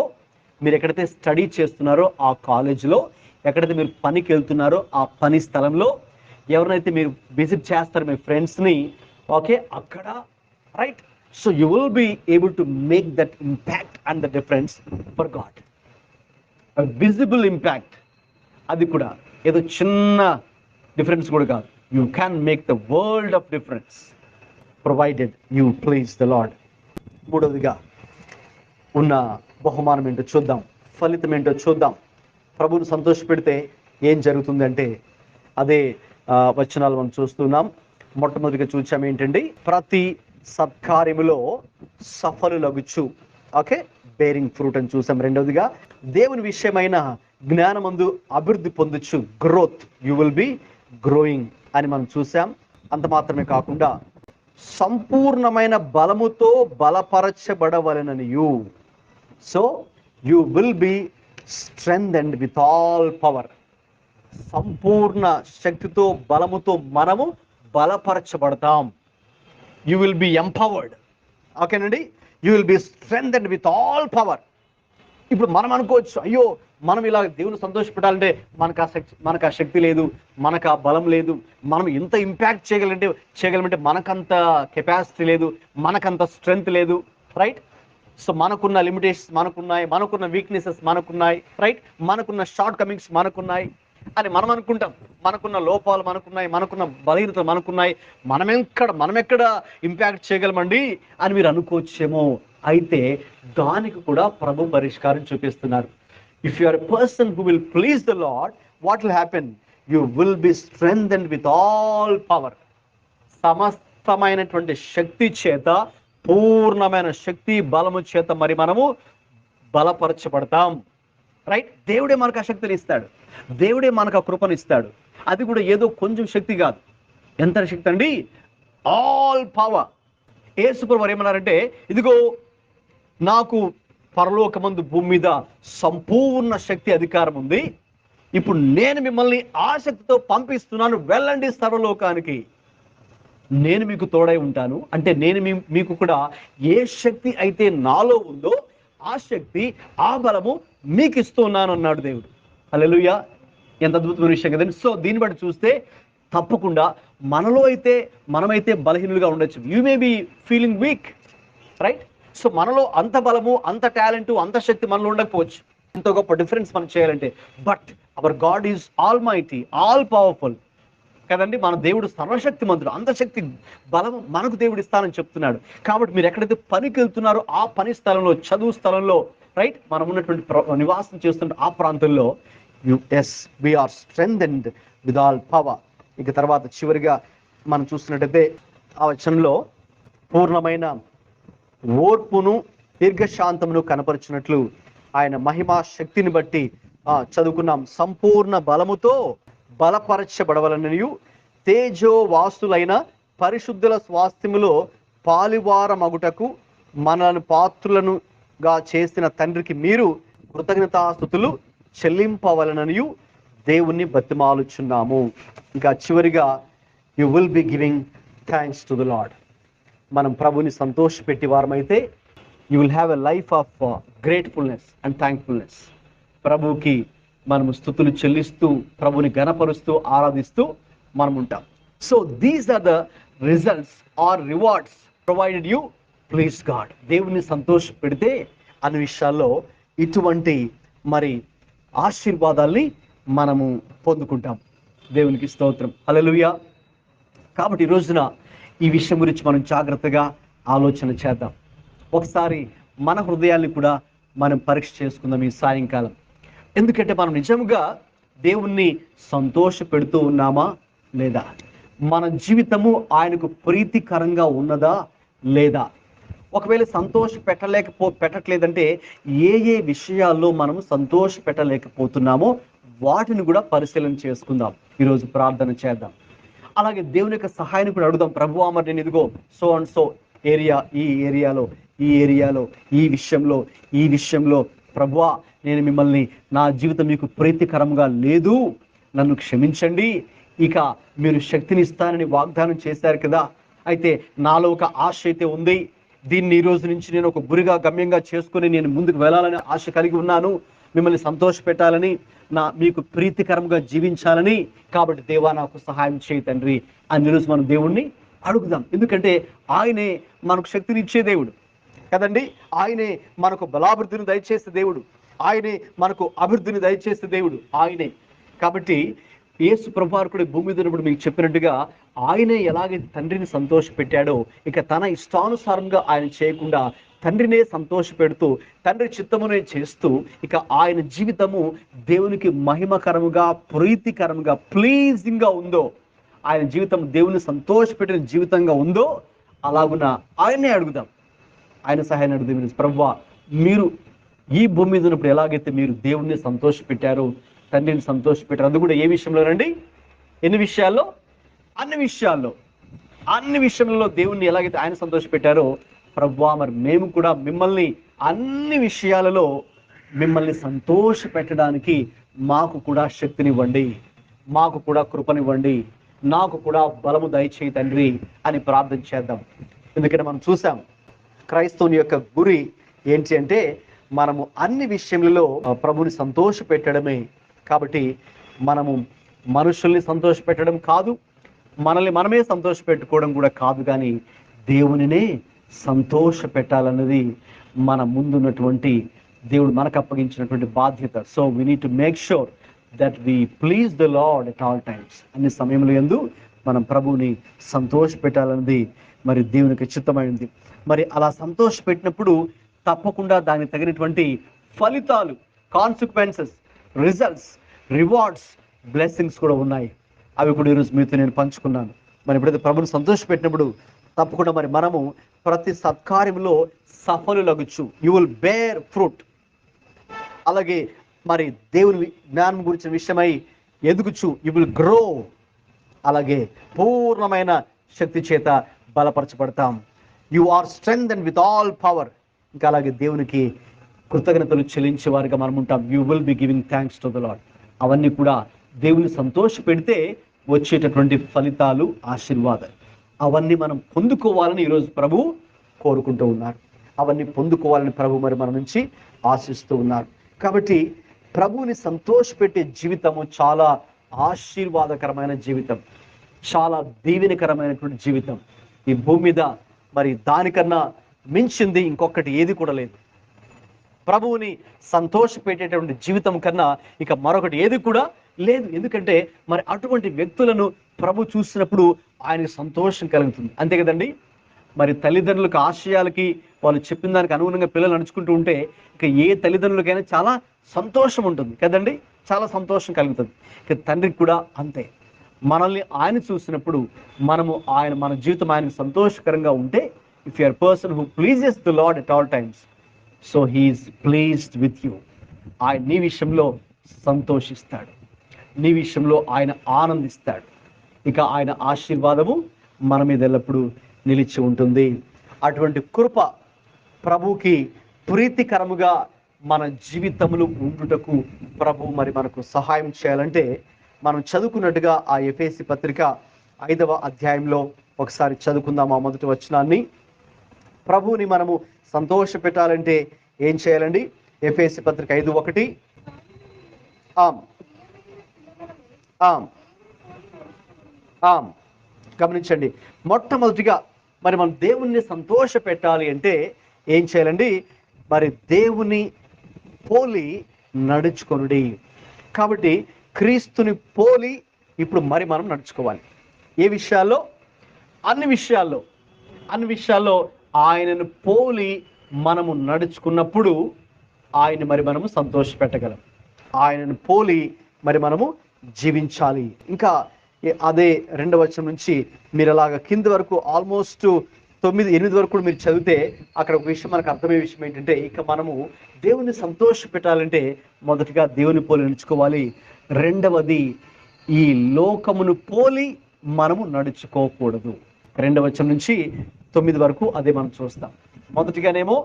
మీరు ఎక్కడైతే స్టడీ చేస్తున్నారో ఆ కాలేజీలో, ఎక్కడైతే మీరు పనికి వెళ్తున్నారో ఆ పని స్థలంలో, ఎవరినైతే మీరు విజిట్ చేస్తారో మీ ఫ్రెండ్స్ని, ఓకే, అక్కడ, right. So you will be able to make that impact and the difference for God, visible impact. అది కూడా ఏదో చిన్న డిఫరెన్స్ కూడా కాదు, you can make the world of difference provided you please the Lord. మూడవదిగా ఉన్న బహుమానం ఏంటో చూద్దాం, ఫలితం ఏంటో చూద్దాం. ప్రభువుని సంతోషపెడితే ఏం జరుగుతుందంటే అదే వచనాలు మనం చూస్తున్నాం. మొట్టమొదటిగా చూసాం ఏంటండి, ప్రతి సత్కార్యములో సఫలులగుచు, ఓకే, బేరింగ్ ఫ్రూట్ అని చూసాం. రెండవదిగా దేవుని విషయమైన జ్ఞానమందు అభివృద్ధి పొందొచ్చు, growth, you will be growing అని మనం చూసాం. అంత మాత్రమే కాకుండా సంపూర్ణమైన బలముతో బలపరచబడవలెననియు, so you will be strengthened with all power. సంపూర్ణ శక్తితో బలముతో మనము బలపరచబడతాం. యు విల్ బి ఎంపవర్డ్, ఓకేనండి. You will be strengthened with all power. ఇప్పుడు మనం అనుకోవచ్చు, అయ్యో మనం ఇలా దేవుని సంతోషపెట్టాలంటే మనకు ఆ శక్తి లేదు, మనకు ఆ బలం లేదు, మనం ఇంత ఇంపాక్ట్ చేయగలమంటే మనకంత కెపాసిటీ లేదు, మనకంత స్ట్రెంగ్త్ లేదు, రైట్? సో మనకున్న లిమిటేషన్స్ మనకున్నాయి, మనకున్న వీక్నెసెస్ మనకున్నాయి, రైట్? మనకున్న షార్ట్ కమింగ్స్ మనకున్నాయి అని మనం అనుకుంటాం. మనకున్న లోపాలు మనకున్నాయి, మనకున్న బలహీనతలు మనకున్నాయి, మనమెక్కడ ఇంపాక్ట్ చేయగలమండి అని మీరు అనుకోవచ్చేమో. అయితే దానికి కూడా ప్రభు పరిష్కారం చూపిస్తున్నారు. If you are a person who will please the Lord, what will happen? You will be strengthened with all power. సమస్తమైనటువంటి శక్తి చేత, పూర్ణమైన శక్తి బలము చేత మరి మనము బలపరచబడతాం, రైట్? దేవుడే మనకు ఆ శక్తిని ఇస్తాడు, దేవుడే మనకు ఆ కృపను ఇస్తాడు. అది కూడా ఏదో కొంచెం శక్తి కాదు. ఎంత శక్తి అండి? All power. యేసు ప్రభువు ఏమన్నారంటే, ఇదిగో నాకు పరలోకమందు భూమి మీద సంపూర్ణ శక్తి అధికారం ఉంది, ఇప్పుడు నేను మిమ్మల్ని ఆ శక్తితో పంపిస్తున్నాను, వెళ్ళండి సర్వలోకానికి, నేను మీకు తోడై ఉంటాను. అంటే నేను మీకు కూడా ఏ శక్తి అయితే నాలో ఉందో ఆ శక్తి, ఆ బలము మీకు ఇస్తున్నాను అన్నాడు దేవుడు. హల్లెలూయా! ఎంత అద్భుతమైన విషయం కదండి. సో దీన్ని బట్టి చూస్తే తప్పకుండా మనమైతే బలహీనులుగా ఉండొచ్చు. You may be feeling week, right? So మనలో అంత బలము, అంత టాలెంట్, అంత శక్తి మనలో ఉండకపోవచ్చు, ఎంతో గొప్ప డిఫరెన్స్ మనం చేయాలంటే. But our God is all mighty, all powerful కదండి. మన దేవుడు సర్వశక్తిమంతుడు, అంత శక్తి బలం మనకు దేవుడు ఇస్తానని చెప్తున్నాడు. కాబట్టి మీరు ఎక్కడైతే పనికి వెళ్తున్నారో ఆ పని స్థలంలో, చదువు స్థలంలో, రైట్, మనం ఉన్నటువంటి నివాసం చేస్తున్న ఆ ప్రాంతంలో we are strengthened with all power. ఇక తర్వాత చివరిగా మనం చూస్తున్నట్టయితే ఆ వచనంలో పూర్ణమైన ఓర్పును దీర్ఘశాంతమును కనపరిచినట్లు ఆయన మహిమా శక్తిని బట్టి చదువుకున్నాం. సంపూర్ణ బలముతో బలపరచబడవలననియు తేజోవాసులైన పరిశుద్ధుల స్వాస్థ్యములో పాలువారమగుటకు మనలను పాత్రులనుగా చేసిన తండ్రికి మీరు కృతజ్ఞతాస్తుతులు చెల్లింపవలననియు దేవుణ్ణి బతిమాలుచున్నాము. ఇంకా చివరిగా you will be giving thanks to the Lord. మనం ప్రభుని సంతోషపెట్టి వారమైతే you will have a life of gratefulness and thankfulness. ప్రభువుకి మనము స్తుతులు చెల్లిస్తూ, ప్రభుని గణపరుస్తూ, ఆరాధిస్తూ మనం ఉంటాం. So these are the results or rewards provided you please God. దేవుని సంతోష పెడితే అనే విషయాల్లో ఇటువంటి మరి ఆశీర్వాదాల్ని మనము పొందుకుంటాం. దేవునికి స్తోత్రం, హల్లెలూయా. కాబట్టి ఈ రోజున ఈ విషయం గురించి మనం జాగ్రత్తగా ఆలోచన చేద్దాం. ఒకసారి మన హృదయాన్ని కూడా మనం పరీక్ష చేసుకుందాం ఈ సాయంకాలం. ఎందుకంటే మనం నిజంగా దేవుణ్ణి సంతోష పెడుతూ ఉన్నామా లేదా? మన జీవితము ఆయనకు ప్రీతికరంగా ఉన్నదా లేదా? ఒకవేళ సంతోష పెట్టట్లేదంటే ఏ విషయాల్లో మనము సంతోష పెట్టలేకపోతున్నామో వాటిని కూడా పరిశీలన చేసుకుందాం. ఈరోజు ప్రార్థన చేద్దాం. అలాగే దేవుని యొక్క సహాయాన్ని కూడా అడుగుదాం. ప్రభువా, మరి నేను ఇదిగో సో అండ్ సో ఏరియా, ఈ ఏరియాలో ఈ విషయంలో ప్రభువా, నేను మిమ్మల్ని, నా జీవితం మీకు ప్రీతికరంగా లేదు, నన్ను క్షమించండి. ఇక మీరు శక్తిని ఇస్తానని వాగ్దానం చేశారు కదా, అయితే నాలో ఒక ఆశ అయితే ఉంది, దీన్ని ఈ రోజు నుంచి నేను ఒక గురిగా గమ్యంగా చేసుకుని నేను ముందుకు వెళ్ళాలని ఆశ కలిగి ఉన్నాను, మిమ్మల్ని సంతోష పెట్టాలని, మీకు ప్రీతికరంగా జీవించాలని. కాబట్టి దేవా, నాకు సహాయం చేయి తండ్రి అని ఈరోజు మనం దేవుణ్ణి అడుగుదాం. ఎందుకంటే ఆయనే మనకు శక్తిని ఇచ్చే దేవుడు కదండి. ఆయనే మనకు బలాభివృద్ధిని దయచేసే దేవుడు, ఆయనే మనకు అభివృద్ధిని దయచేసే దేవుడు ఆయనే. కాబట్టి యేసు ప్రభువారు కూడా భూమి మీద ఉన్నప్పుడు మీకు చెప్పినట్టుగా ఆయనే ఎలాగైతే తండ్రిని సంతోష పెట్టాడో, ఇక తన ఇష్టానుసారంగా ఆయన చేయకుండా తండ్రినే సంతోషపెడుతూ తండ్రి చిత్తమునే చేస్తూ ఇక ఆయన జీవితము దేవునికి మహిమకరముగా ప్రీతికరముగా ప్లీజింగ్గా ఉందో, ఆయన జీవితం దేవుని సంతోషపెట్టిన జీవితంగా ఉందో అలాగున ఆయన్నే అడుగుదాం. ఆయన సహాయాన్ని అడుగుదాం. ప్రభువా, మీరు ఈ భూమి మీద ఉన్నప్పుడు ఎలాగైతే మీరు దేవుణ్ణి సంతోషపెట్టారో, తండ్రిని సంతోషపెట్టారు, అది కూడా ఏ విషయంలోనండి? ఎన్ని విషయాల్లో? అన్ని విషయంలో దేవుణ్ణి ఎలాగైతే ఆయన సంతోషపెట్టారో, ప్రభువా మరి మేము కూడా మిమ్మల్ని అన్ని విషయాలలో మిమ్మల్ని సంతోష పెట్టడానికి మాకు కూడా శక్తినివ్వండి, మాకు కూడా కృపనివ్వండి, నాకు కూడా బలము దయచేయి తండ్రి అని ప్రార్థన చేద్దాం. ఎందుకంటే మనం చూసాం క్రైస్తవుని యొక్క గురి ఏంటి అంటే మనము అన్ని విషయములలో ప్రభుని సంతోష పెట్టడమే. కాబట్టి మనము మనుషుల్ని సంతోష పెట్టడం కాదు, మనల్ని మనమే సంతోష పెట్టుకోవడం కూడా కాదు, కానీ దేవునినే సంతోష పెట్టాలన్నది మన ముందున్నటువంటి దేవుడు మనకు అప్పగించినటువంటి బాధ్యత. So we need to make sure that we please the Lord at all times. అన్ని సమయంలో యందు మనం ప్రభువుని సంతోష పెట్టాలన్నది మరి దేవునికి చిత్తమైంది. మరి అలా సంతోష పెట్టినప్పుడు తప్పకుండా దానికి తగినటువంటి ఫలితాలు, కాన్సిక్వెన్సెస్, రిజల్ట్స్, రివార్డ్స్, బ్లెస్సింగ్స్ కూడా ఉన్నాయి. అవి కూడా ఈరోజు మీతో నేను పంచుకున్నాను. మరి ఎప్పుడైతే ప్రభుని సంతోష పెట్టినప్పుడు తప్పకుండా మరి మనము ప్రతి సత్కార్యంలో సఫలులగుచు, యు విల్ బేర్ ఫ్రూట్. అలాగే మరి దేవుని జ్ఞానం గురించిన విషయమై ఎదుగుచు, యు విల్ గ్రో. అలాగే పూర్ణమైన శక్తి చేత బలపరచబడతాం. You are strengthened with all power. ఇంకా అలాగే దేవునికి కృతజ్ఞతలు చెల్లించే వారిగా మనం ఉంటాం. You will be giving thanks to the Lord. అవన్నీ కూడా దేవుని సంతోష పెడితే వచ్చేటటువంటి ఫలితాలు, ఆశీర్వాదాలు, అవన్నీ మనం పొందుకోవాలని ఈరోజు ప్రభు కోరుకుంటూ ఉన్నారు. అవన్నీ పొందుకోవాలని ప్రభు మరి మన నుంచి ఆశిస్తూ ఉన్నారు. కాబట్టి ప్రభువుని సంతోషపెట్టే జీవితము చాలా ఆశీర్వాదకరమైన జీవితం, చాలా దీవెనకరమైనటువంటి జీవితం. ఈ భూమి మీద మరి దానికన్నా మించింది ఇంకొకటి ఏది కూడా లేదు. ప్రభువుని సంతోషపెట్టేటువంటి జీవితం కన్నా ఇక మరొకటి ఏది కూడా లేదు. ఎందుకంటే మరి అటువంటి వ్యక్తులను ప్రభు చూసినప్పుడు ఆయనకు సంతోషం కలుగుతుంది. అంతే కదండి. మరి తల్లిదండ్రులకు ఆశయాలకి వాళ్ళు చెప్పిన దానికి అనుగుణంగా పిల్లలు నడుచుకుంటూ ఉంటే ఇక ఏ తల్లిదండ్రులకైనా చాలా సంతోషం ఉంటుంది కదండి, చాలా సంతోషం కలుగుతుంది. ఇక తండ్రికి కూడా అంతే. మనల్ని ఆయన చూసినప్పుడు మన జీవితం ఆయనకు సంతోషకరంగా ఉంటే, if you are person who pleases the Lord at all times, so he is pleased with you. ఆయన నీ విషయంలో సంతోషిస్తాడు, నీ విషయంలో ఆయన ఆనందిస్తాడు. ఇక ఆయన ఆశీర్వాదము మన మీద ఎల్లప్పుడూ నిలిచి ఉంటుంది. అటువంటి కృప ప్రభుకి ప్రీతికరముగా మన జీవితములు ఉండుటకు ప్రభు మరి మనకు సహాయం చేయాలంటే మనం చదువుకున్నట్టుగా ఆ ఎఫెసీ పత్రిక 5వ అధ్యాయంలో ఒకసారి చదువుకుందాం. ఆ మొదటి వచనాన్ని. ప్రభువుని మనము సంతోష పెట్టాలంటే ఏం చేయాలండి? ఎఫెసీ పత్రిక 5:1. గమనించండి. మొట్టమొదటిగా మరి మనం దేవుణ్ణి సంతోష పెట్టాలి అంటే ఏం చేయాలండి? మరి దేవుని పోలి నడుచుకొనుడి. కాబట్టి క్రీస్తుని పోలి ఇప్పుడు మరి మనం నడుచుకోవాలి. ఏ విషయాల్లో? అన్ని విషయాల్లో ఆయనను పోలి మనము నడుచుకున్నప్పుడు ఆయన మరి మనము సంతోష పెట్టగలం. ఆయనను పోలి మరి మనము జీవించాలి. ఇంకా అదే 2వ వచనం నుంచి మీరు అలాగా కింద వరకు ఆల్మోస్ట్ 9-8 వరకు కూడా మీరు చదివితే అక్కడ ఒక విషయం మనకు అర్థమయ్యే విషయం ఏంటంటే, ఇక మనము దేవుని సంతోష పెట్టాలంటే మొదటిగా దేవుని పోలి నడుచుకోవాలి. రెండవది ఈ లోకమును పోలి మనము నడుచుకోకూడదు. 2వ వచనం నుంచి 9 వరకు అదే మనం చూస్తాం. మొదటిగానేమో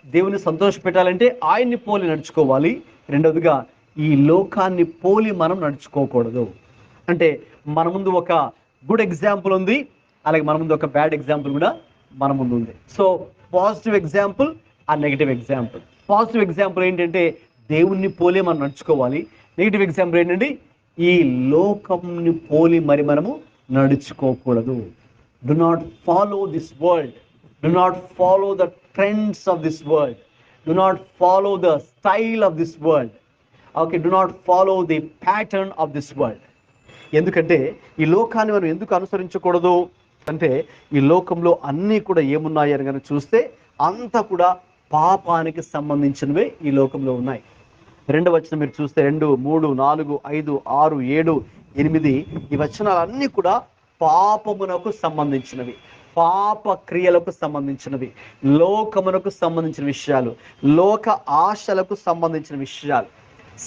దేవుని సంతోష పెట్టాలంటే ఆయన్ని పోలి నడుచుకోవాలి. రెండవదిగా ఈ లోకాన్ని పోలి మనం నడుచుకోకూడదు. అంటే మన ముందు ఒక గుడ్ ఎగ్జాంపుల్ ఉంది, అలాగే మన ముందు ఒక బ్యాడ్ ఎగ్జాంపుల్ కూడా మన ముందు ఉంది. సో పాజిటివ్ ఎగ్జాంపుల్ ఆ నెగిటివ్ ఎగ్జాంపుల్. పాజిటివ్ ఎగ్జాంపుల్ ఏంటంటే దేవుణ్ణి పోలి మనం నడుచుకోవాలి. నెగిటివ్ ఎగ్జాంపుల్ ఏంటంటే ఈ లోకంని పోలి మరి మనము నడుచుకోకూడదు. Do not follow this world, do not follow the trends of this world, do not follow the style of this world. Okay, do not follow the pattern of this world. ఎందుకంటే ఈ లోకాన్ని మనం ఎందుకు అనుసరించకూడదు అంటే ఈ లోకంలో అన్నీ కూడా ఏమున్నాయి అని కనుక చూస్తే అంతా కూడా పాపానికి సంబంధించినవే ఈ లోకంలో ఉన్నాయి. 2వ వచనం మీరు చూస్తే 2, 3, 4, 5, 6, 7, 8 ఈ వచనాలన్నీ కూడా పాపమునకు సంబంధించినవి, పాప క్రియలకు సంబంధించినవి, లోకమునకు సంబంధించిన విషయాలు, లోక ఆశలకు సంబంధించిన విషయాలు,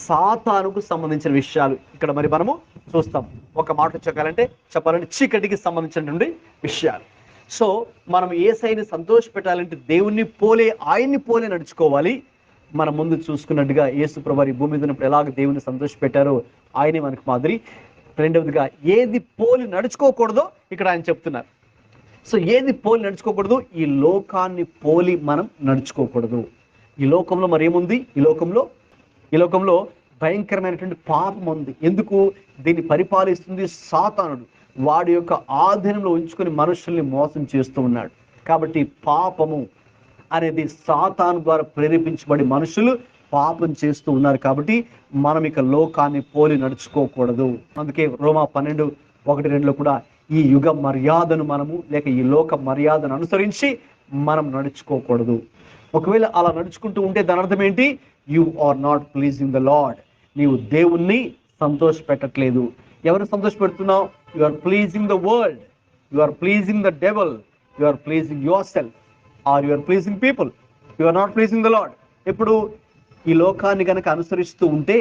సాతానుకు సంబంధించిన విషయాలు ఇక్కడ మరి మనము చూస్తాం. ఒక మాట చెప్పాలంటే చీకటికి సంబంధించినటువంటి విషయాలు. సో మనం యేసయ్యని సంతోష పెట్టాలంటే దేవుణ్ణి పోలే, ఆయన్ని పోలే నడుచుకోవాలి. మనం ముందు చూసుకున్నట్టుగా యేసు ప్రభువు ఈ భూమి మీద ఉన్నప్పుడు ఎలాగ దేవుని సంతోష పెట్టారో ఆయనే మనకు మాదిరి. 2వదిగా ఏది పోలి నడుచుకోకూడదో ఇక్కడ ఆయన చెప్తున్నారు. సో ఏది పోలి నడుచుకోకూడదు, ఈ లోకాన్ని పోలి మనం నడుచుకోకూడదు. ఈ లోకంలో మరి ఏముంది? ఈ లోకంలో భయంకరమైనటువంటి పాపం ఉంది. ఎందుకు? దీన్ని పరిపాలిస్తుంది సాతానుడు. వాడి యొక్క ఆధీనంలో ఉంచుకొని మనుషుల్ని మోసం చేస్తూ ఉన్నాడు. కాబట్టి పాపము అనేది సాతాను ద్వారా ప్రేరేపించబడి మనుషులు పాపం చేస్తూ ఉన్నారు. కాబట్టి మనం ఇక లోకాన్ని పోలి నడుచుకోకూడదు. అందుకే రోమా 12:1-2 కూడా ఈ యుగ మర్యాదను మనము లేక ఈ లోక మర్యాదను అనుసరించి మనం నడుచుకోకూడదు. ఒకవేళ అలా నడుచుకుంటూ ఉంటే దాని అర్థం ఏంటి? You are not pleasing the Lord. నీవు దేవుణ్ణి సంతోష పెట్టట్లేదు. ఎవరు సంతోష పెడుతున్నావు? You are pleasing the world, you are pleasing the devil, you are pleasing your self, or you are pleasing people. You are not pleasing the Lord. ఎప్పుడు ఈ లోకాన్ని కనుక అనుసరిస్తూ ఉంటే,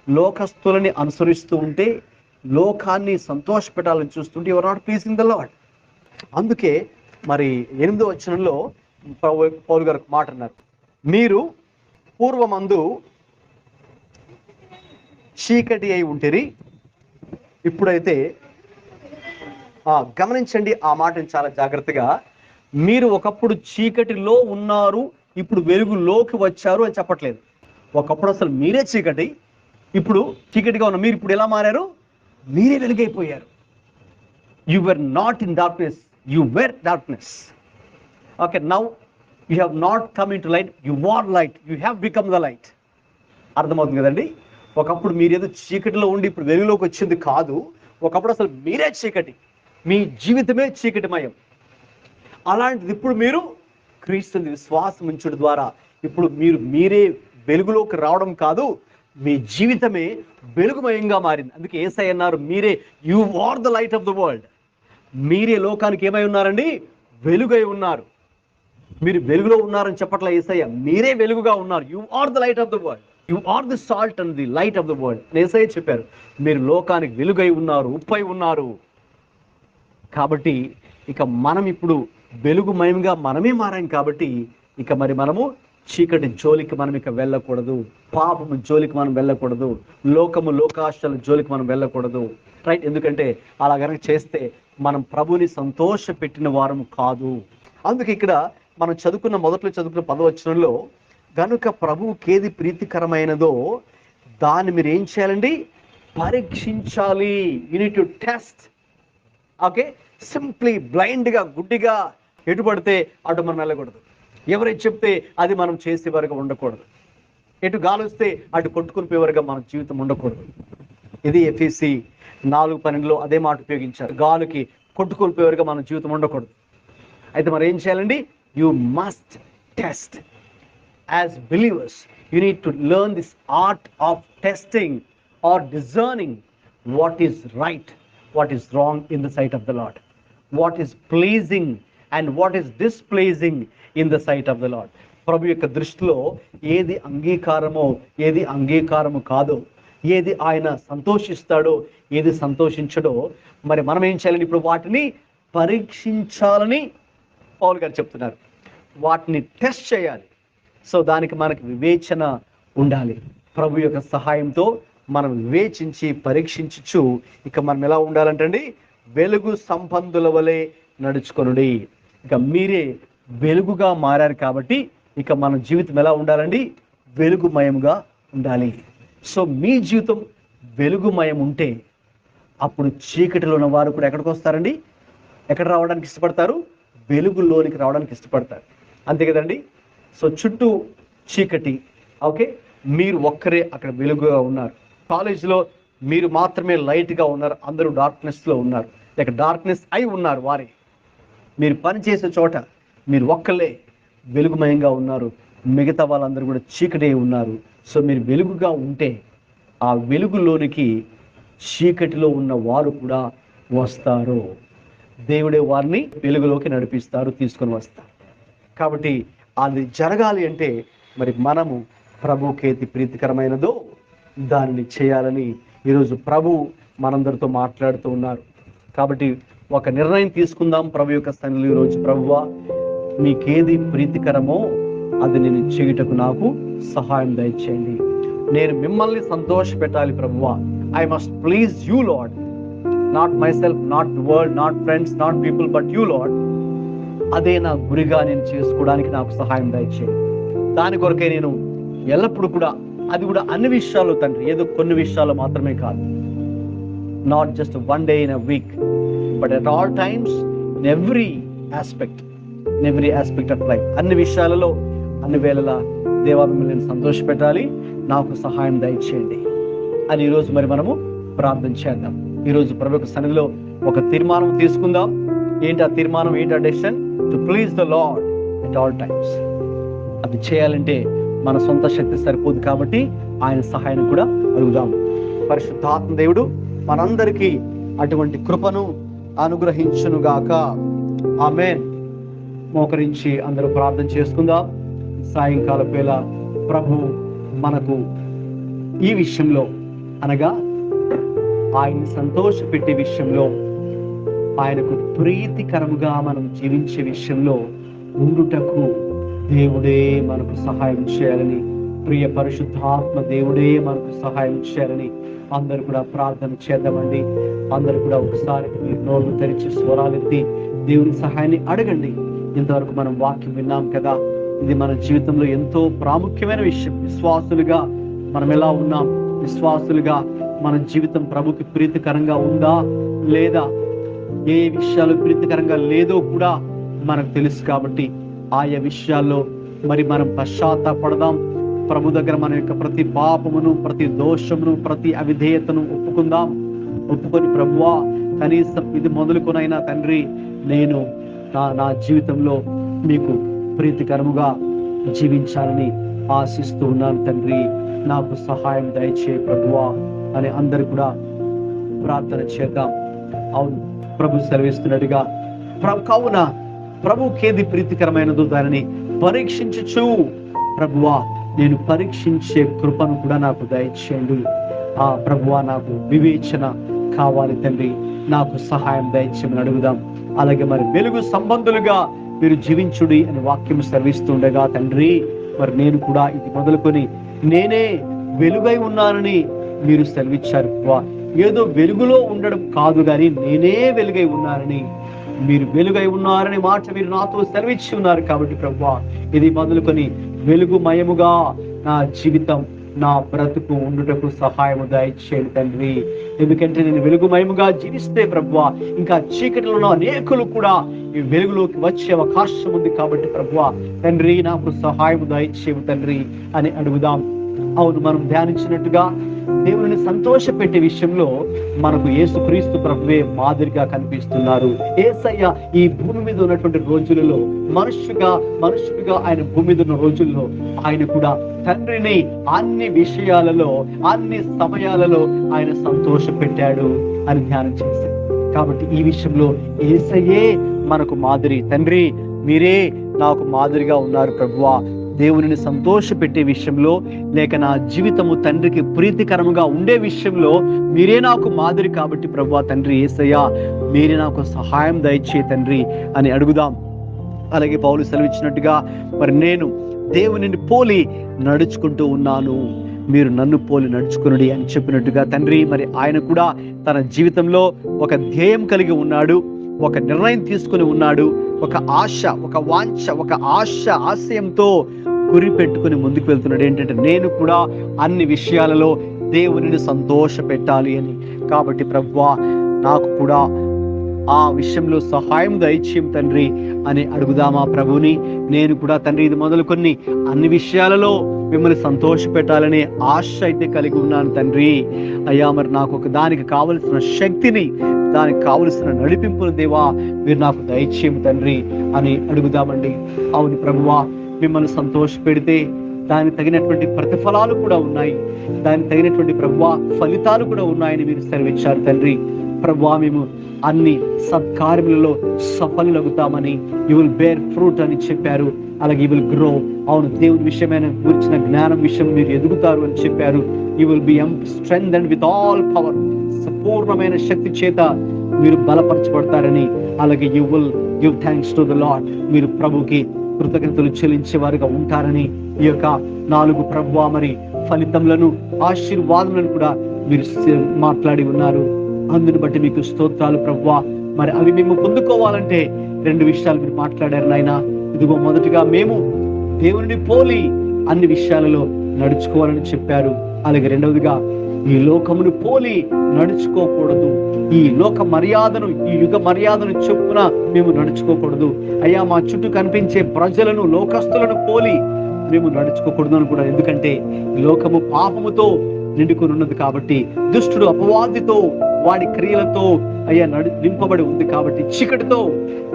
లోకస్తులని అనుసరిస్తూ ఉంటే, లోకాన్ని సంతోష పెట్టాలని చూస్తుంటే you are not pleasing the Lord. అందుకే మరి 8వ వచనంలో పౌలు గారు మాట అన్నారు, మీరు పూర్వమందు చీకటి అయి ఉంటిరి, ఇప్పుడైతే గమనించండి ఆ మాటని చాలా జాగ్రత్తగా. మీరు ఒకప్పుడు చీకటిలో ఉన్నారు, ఇప్పుడు వెలుగులోకి వచ్చారు అని చెప్పట్లేదు. ఒకప్పుడు అసలు మీరే చీకటి, ఇప్పుడు చీకటిగా ఉన్న మీరు ఇప్పుడు ఎలా మారారు? మీరే వెలుగైపోయారు. You were not in darkness, you were darkness. Okay, now you have not come in to light, you are light, you have become the light. అర్థమవుతుంది కదండి? ఒకప్పుడు మీరు ఏదో చీకటిలో ఉండి ఇప్పుడు వెలుగులోకి వచ్చింది కాదు. ఒకప్పుడు అసలు మీరే చీకటి, మీ జీవితమే చీకటిమయం. అలాంటిది ఇప్పుడు మీరు క్రీస్తుని విశ్వాసం ఉంచడం ద్వారా ఇప్పుడు మీరే వెలుగులోకి రావడం కాదు, మీ జీవితమే వెలుగుమయంగా మారింది. అందుకే యేసయ్య అన్నారు, మీరే you are the light of the world. మీరే లోకానికి ఏమై ఉన్నారండి? వెలుగై ఉన్నారు. మీరు వెలుగులో ఉన్నారని చెప్పట్లే యేసయ్య, మీరే వెలుగుగా ఉన్నారు. You are the light of the world, you are the salt and the light of the world. యేసయ్య చెప్పారు, మీరు లోకానికి వెలుగై ఉన్నారు, ఉప్పై ఉన్నారు. కాబట్టి ఇక మనం ఇప్పుడు వెలుగుమయంగా మనమే మారాం. కాబట్టి ఇక మరి మనము చీకటి జోలికి మనం ఇక వెళ్ళకూడదు, పాపము జోలికి మనం వెళ్ళకూడదు, లోకాశల జోలికి మనం వెళ్ళకూడదు. రైట్? ఎందుకంటే అలా కనుక చేస్తే మనం ప్రభుని సంతోష పెట్టిన వారం కాదు. అందుకే ఇక్కడ మనం మొదట్లో చదువుకున్న 10వ వచనంలో, గనుక ప్రభువుకి ఏది ప్రీతికరమైనదో దాన్ని మీరు ఏం చేయాలండి? పరీక్షించాలి. You need to test. Okay, simply బ్లైండ్గా గుడ్డిగా ఎటు పడితే అటు మనం వెళ్ళకూడదు. ఎవరైతే చెప్తే అది మనం చేసే వరకు ఉండకూడదు. ఎటు గాలి వస్తే అటు కొట్టుకుని పోయే వరకు మన జీవితం ఉండకూడదు. ఇది ఎఫెసీ 4:12లో అదే మాట ఉపయోగించారు. గాలికి కొట్టుకుని పోయే వరకు మన జీవితం ఉండకూడదు. అయితే మరి ఏం చేయాలండి? You must test. As believers you need to learn this art of testing are discerning what is right, what is wrong in the sight of the Lord, what is pleasing and what is displeasing in the sight of the Lord. ప్రభు యొక్క దృష్టిలో ఏది అంగీకారమో ఏది అంగీకారము కాదో, ఏది ఆయన సంతోషిస్తాడో ఏది సంతోషించడో మరి మనం ఏం చేయాలని ఇప్పుడు వాటిని పరీక్షించాలని పౌలు గారు చెప్తున్నారు. వాటిని టెస్ట్ చేయాలి. సో దానికి మనకు వివేచన ఉండాలి. ప్రభు యొక్క సహాయంతో మనం వివేచించి పరీక్షించు ఇక మనం ఎలా ఉండాలంటండి? వెలుగు సంబంధుల వలె నడుచుకొనుడి. ఇక మీరే వెలుగుగా మారారు కాబట్టి ఇక మన జీవితం ఎలా ఉండాలండి? వెలుగుమయంగా ఉండాలి. సో మీ జీవితం వెలుగుమయం ఉంటే అప్పుడు చీకటిలో ఉన్న వారు కూడా ఎక్కడికి వస్తారండి? ఎక్కడ రావడానికి ఇష్టపడతారు? వెలుగులోనికి రావడానికి ఇష్టపడతారు. అంతే కదండి? సో చుట్టూ చీకటి, ఓకే, మీరు ఒక్కరే అక్కడ వెలుగుగా ఉన్నారు. కాలేజీలో మీరు మాత్రమే లైట్గా ఉన్నారు, అందరూ డార్క్నెస్లో ఉన్నారు, లేక డార్క్నెస్ అయి ఉన్నారు వారే. మీరు పనిచేసే చోట మీరు ఒక్కలే వెలుగుమయంగా ఉన్నారు, మిగతా వాళ్ళందరూ కూడా చీకటి ఉన్నారు. సో మీరు వెలుగుగా ఉంటే ఆ వెలుగులోనికి చీకటిలో ఉన్న వారు కూడా వస్తారు. దేవుడే వారిని వెలుగులోకి నడిపిస్తారు, తీసుకొని వస్తారు. కాబట్టి అది జరగాలి అంటే మరి మనము ప్రభుకేది ప్రీతికరమైనదో దానిని చేయాలని ఈరోజు ప్రభు మనందరితో మాట్లాడుతూ ఉన్నారు. కాబట్టి ఒక నిర్ణయం తీసుకుందాం ప్రభు యొక్క సన్నిధిలో ఈరోజు. ప్రభువా, మీకేది ప్రీతికరమో అది నేను చేయుటకు నాకు సహాయం దయచేయండి. నేను మిమ్మల్ని సంతోష పెట్టాలి ప్రభువా. I must please you lord, not my self, not the world, not friends, not people, but you lord. అదే నా గురిగా నేను చేసుకోవడానికి నాకు సహాయం దయచేయండి. దాని కొరకే నేను ఎల్లప్పుడూ కూడా, అది కూడా అన్ని విషయాలు తండ్రి, ఏదో కొన్ని విషయాలు మాత్రమే కాదు, not just one day in a week, but at all times, in every aspect of life, అన్ని విషయాలలో అన్ని వేళలా దేవా మిమ్మల్ని నేను సంతోషపెట్టాలి, నాకు సహాయం దయచేయండి అని ఈరోజు మరి మనము ప్రార్థన చేద్దాం. ఈరోజు ప్రభు యొక్క సన్నిధిలో ఒక తీర్మానం తీసుకుందాం. ఏంటి ఆ తీర్మానం, ఏంటి ఆ decision? To please the Lord at all times. అది చేయాలంటే మన సొంత శక్తి సరిపోదు కాబట్టి ఆయన సహాయం కూడా అడుగుదాం. పరిశుద్ధాత్మ దేవుడు మనందరికీ అటువంటి కృపను అనుగ్రహించునుగాక. ఆమేన్. మోకరించి అందరూ ప్రార్థన చేసుకుందాం. సాయంకాల వేళ ప్రభు మనకు ఈ విషయంలో, అనగా ఆయన్ని సంతోషపెట్టే విషయంలో, ఆయనకు ప్రీతికరముగా మనం జీవించే విషయంలో ఉండుటకు దేవుడే మనకు సహాయం చేయాలని, ప్రియ పరిశుద్ధాత్మ దేవుడే మనకు సహాయం చేయాలని అందరూ కూడా ప్రార్థన చేద్దామండి. అందరూ కూడా ఒకసారి మీరు నోళ్ళు తెరిచి స్వరాలెత్తి దేవుని సహాయాన్ని అడగండి. ఇంతవరకు మనం వాక్యం విన్నాం కదా, ఇది మన జీవితంలో ఎంతో ప్రాముఖ్యమైన విషయం. విశ్వాసులుగా మనం ఎలా ఉన్నాం? విశ్వాసులుగా మన జీవితం ప్రభుకి ప్రీతికరంగా ఉందా లేదా? ఏ విషయాలు ప్రీతికరంగా లేదో కూడా మనకు తెలుసు. కాబట్టి ఆయా విషయాల్లో మరి మనం పశ్చాత్తాపడదాం. ప్రభు దగ్గర మన యొక్క ప్రతి పాపమును, ప్రతి దోషమును, ప్రతి అవిధేయతను ఒప్పుకొని ప్రభువా, కనీసం ఇది మొదలుకొనైనా తండ్రి నేను నా జీవితంలో మీకు ప్రీతికరముగా జీవించాలని ఆశిస్తూ ఉన్నాను తండ్రి, నాకు సహాయం దయచేయి ప్రభువా అని అందరు కూడా ప్రార్థన చేద్దాం. అవును, ప్రభు సెలవిస్తున్నట్టుగా కావున ప్రభుకేది ప్రీతికరమైనదో దానిని పరీక్షించుచు ప్రభువా నేను పరీక్షించే కృపను కూడా నాకు దయచేయండి. ఆ ప్రభువా నాకు వివేచన కావాలి తండ్రి, నాకు సహాయం దయచేయమని అడుగుదాం. అలాగే మరి వెలుగు సంబంధులుగా మీరు జీవించుడి అని వాక్యం సెలవిస్తుండగా తండ్రి, మరి నేను కూడా ఇది మొదలుకొని నేనే వెలుగై ఉన్నానని మీరు సెలవిచ్చారు. ఏదో వెలుగులో ఉండడం కాదు కానీ నేనే వెలుగై ఉన్నానని, మీరు వెలుగై ఉన్నారని మాట మీరు నాతో సెలవిచ్చి ఉన్నారు. కాబట్టి ప్రభువా ఇది మొదలుకొని వెలుగుమయముగా నా జీవితం, నా బ్రతుకు ఉండుటకు సహాయము దయచేయండి తండ్రి. ఎందుకంటే నేను వెలుగుమయముగా జీవిస్తే ప్రభువా ఇంకా చీకటిలో ఉన్న అనేకులు కూడా ఈ వెలుగులోకి వచ్చే అవకాశం ఉంది. కాబట్టి ప్రభువా తండ్రి నాకు సహాయము దయచేయము తండ్రి అని అడుగుదాం. అవును, మనం ధ్యానించినట్టుగా దేవుని సంతోషపెట్టే విషయంలో మనకు యేసుక్రీస్తు ప్రభువే మాదిరిగా కనిపిస్తున్నారు. యేసయ్య ఈ భూమి మీద ఉన్నటువంటి రోజులలో మనుషుడిగా ఆయన భూమి మీద ఉన్న రోజుల్లో ఆయన కూడా తండ్రిని అన్ని విషయాలలో, అన్ని సమయాలలో ఆయన సంతోషపెట్టాడు అని ధ్యానం చేశారు. కాబట్టి ఈ విషయంలో యేసయ్యే మనకు మాదిరి. తండ్రి మీరే నాకు మాదిరిగా ఉన్నారు ప్రభువా. దేవునిని సంతోషపెట్టే విషయంలో, లేక నా జీవితము తండ్రికి ప్రీతికరముగా ఉండే విషయంలో మీరే నాకు మాదిరి. కాబట్టి ప్రభువా తండ్రి యేసయ్య మీరే నాకు సహాయం దయచే తండ్రి అని అడుగుదాం. అలాగే పౌలు సెలవిచ్చినట్టుగా మరి నేను దేవునిని పోలి నడుచుకుంటూ ఉన్నాను, మీరు నన్ను పోలి నడుచుకునుడి అని చెప్పినట్టుగా తండ్రి మరి ఆయన కూడా తన జీవితంలో ఒక ధ్యేయం కలిగి ఉన్నాడు, ఒక నిర్ణయం తీసుకుని ఉన్నాడు, ఒక ఆశ, ఒక వాంఛ, ఒక ఆశయంతో గురి పెట్టుకుని ముందుకు వెళ్తున్నాడు. ఏంటంటే నేను కూడా అన్ని విషయాలలో దేవునిని సంతోష పెట్టాలి అని. కాబట్టి ప్రభువా నాకు కూడా ఆ విషయంలో సహాయం దయచేయం తండ్రి అని అడుగుదామా ప్రభుని. నేను కూడా తండ్రి ఇది మొదలుకొని అన్ని విషయాలలో మిమ్మల్ని సంతోష పెట్టాలనే ఆశ అయితే కలిగి ఉన్నాను తండ్రి. అయ్యా మరి నాకు ఒక దానికి కావలసిన శక్తిని, దానికి కావలసిన నడిపింపును దేవా మీరు నాకు దయచేయం తండ్రి అని అడుగుదామండి. అవును ప్రభువా మిమ్మల్ని సంతోషపెడితే దానికి తగినటువంటి ప్రతిఫలాలు కూడా ఉన్నాయి, దానికి తగినటువంటి ప్రభువా ఫలితాలు కూడా ఉన్నాయని మీరు సెలవిచ్చారు తండ్రి. ప్రభువా మేము అన్ని సత్కార్యములలో సఫలులగుతామని, యు విల్ బేర్ ఫ్రూట్ అని చెప్పారు. అలాగే యు విల్ గ్రో, అవును దేవుని విషయమైన గురించిన జ్ఞానం విషయం మీరు ఎదుగుతారు అని చెప్పారు. You will be strengthened with all power, సంపూర్ణమైన శక్తి చేత మీరు బలపరచబడతారని. అలాగే you will give thanks to the lord, మీరు ప్రభుకి కృతజ్ఞతలు చెల్లించే వారుగా ఉంటారని ఈ యొక్క 4 ప్రభువా మరి ఫలితములను ఆశీర్వాదములను కూడా మీరు మాట్లాడి ఉన్నారు. అందుని బట్టి మీకు స్తోత్రాలు ప్రభువా. మరి అవి మేము పొందుకోవాలంటే 2 విషయాలు మీరు మాట్లాడారు నాయన. ఇదిగో మొదటిగా మేము దేవుని పోలి అన్ని విషయాలలో నడుచుకోవాలని చెప్పారు. అలాగే రెండవదిగా ఈ లోకమును పోలి నడుచుకోకూడదు, ఈ లోక మర్యాదను, ఈ యుగ మర్యాదను చొప్పున మేము నడుచుకోకూడదు. అయ్యా మా చుట్టూ కనిపించే ప్రజలను, లోకస్తులను పోలి మేము నడుచుకోకూడదు అని కూడా. ఎందుకంటే లోకము పాపముతో నిండుకొని ఉన్నది కాబట్టి, దుష్టుడు అపవాదితో వాడి క్రియలతో అయ్యా నింపబడి ఉంది కాబట్టి, చీకటితో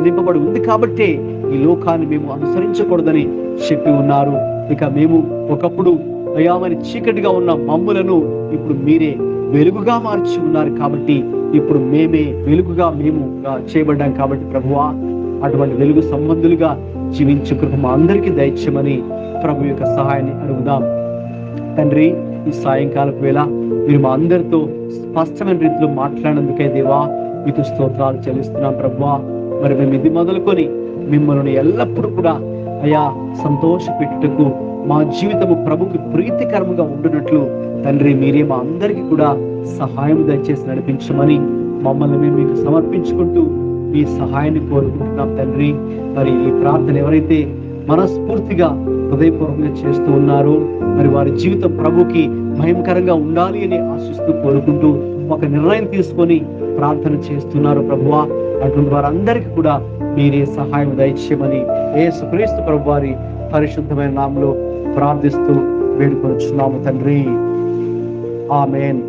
నింపబడి ఉంది కాబట్టి ఈ లోకాన్ని మేము అనుసరించకూడదని చెప్పి ఉన్నారు. ఇక మేము ఒకప్పుడు అయ్యా మరి చీకటిగా ఉన్న మమ్ములను ఇప్పుడు మీరే వెలుగుగా మార్చి ఉన్నారు కాబట్టి ఇప్పుడు మేమే వెలుగుగా మేము చేయబడ్డాం కాబట్టి ప్రభువా, అటువంటి వెలుగు సంబంధులుగా జీవించే కృప మా అందరికీ దయచేయమని ప్రభు యొక్క సహాయాన్ని అడుగుదాం. తండ్రి, ఈ సాయంకాలపు వేళ మీరు మా అందరితో స్పష్టమైన రీతిలో మాట్లాడినందుకే దేవా మీకు స్తోత్రాలు చెల్లిస్తున్నాం ప్రభువా. మరి మేము ఇది మొదలుకొని మిమ్మల్ని ఎల్లప్పుడూ కూడా అయ్యా సంతోష పెట్టుటకు మా జీవితము ప్రభుకి ప్రీతికరముగా ఉండునట్లు తండ్రి మీరే మా అందరికీ కూడా సహాయం దయచేసి నడిపించమని మమ్మల్ని మేము మీకు సమర్పించుకుంటూ మీ సహాయాన్ని కోరుకుంటున్నాం తండ్రి. మరి ఈ ప్రార్థన ఎవరైతే మనస్ఫూర్తిగా హృదయపూర్వకంగా చేస్తూ ఉన్నారో మరి వారి జీవితం ప్రభుకి భయంకరంగా ఉండాలి అని ఆశిస్తూ కోరుకుంటూ ఒక నిర్ణయం తీసుకొని ప్రార్థన చేస్తున్నారు ప్రభువా. అటువంటి వారందరికీ కూడా మీరే సహాయం దయచేయమని యేసుక్రీస్తు ప్రభు వారి పరిశుద్ధమైన నామములో ప్రార్థిస్తూ వేడుకొనుచున్నాము తండ్రి. ఆమేన్.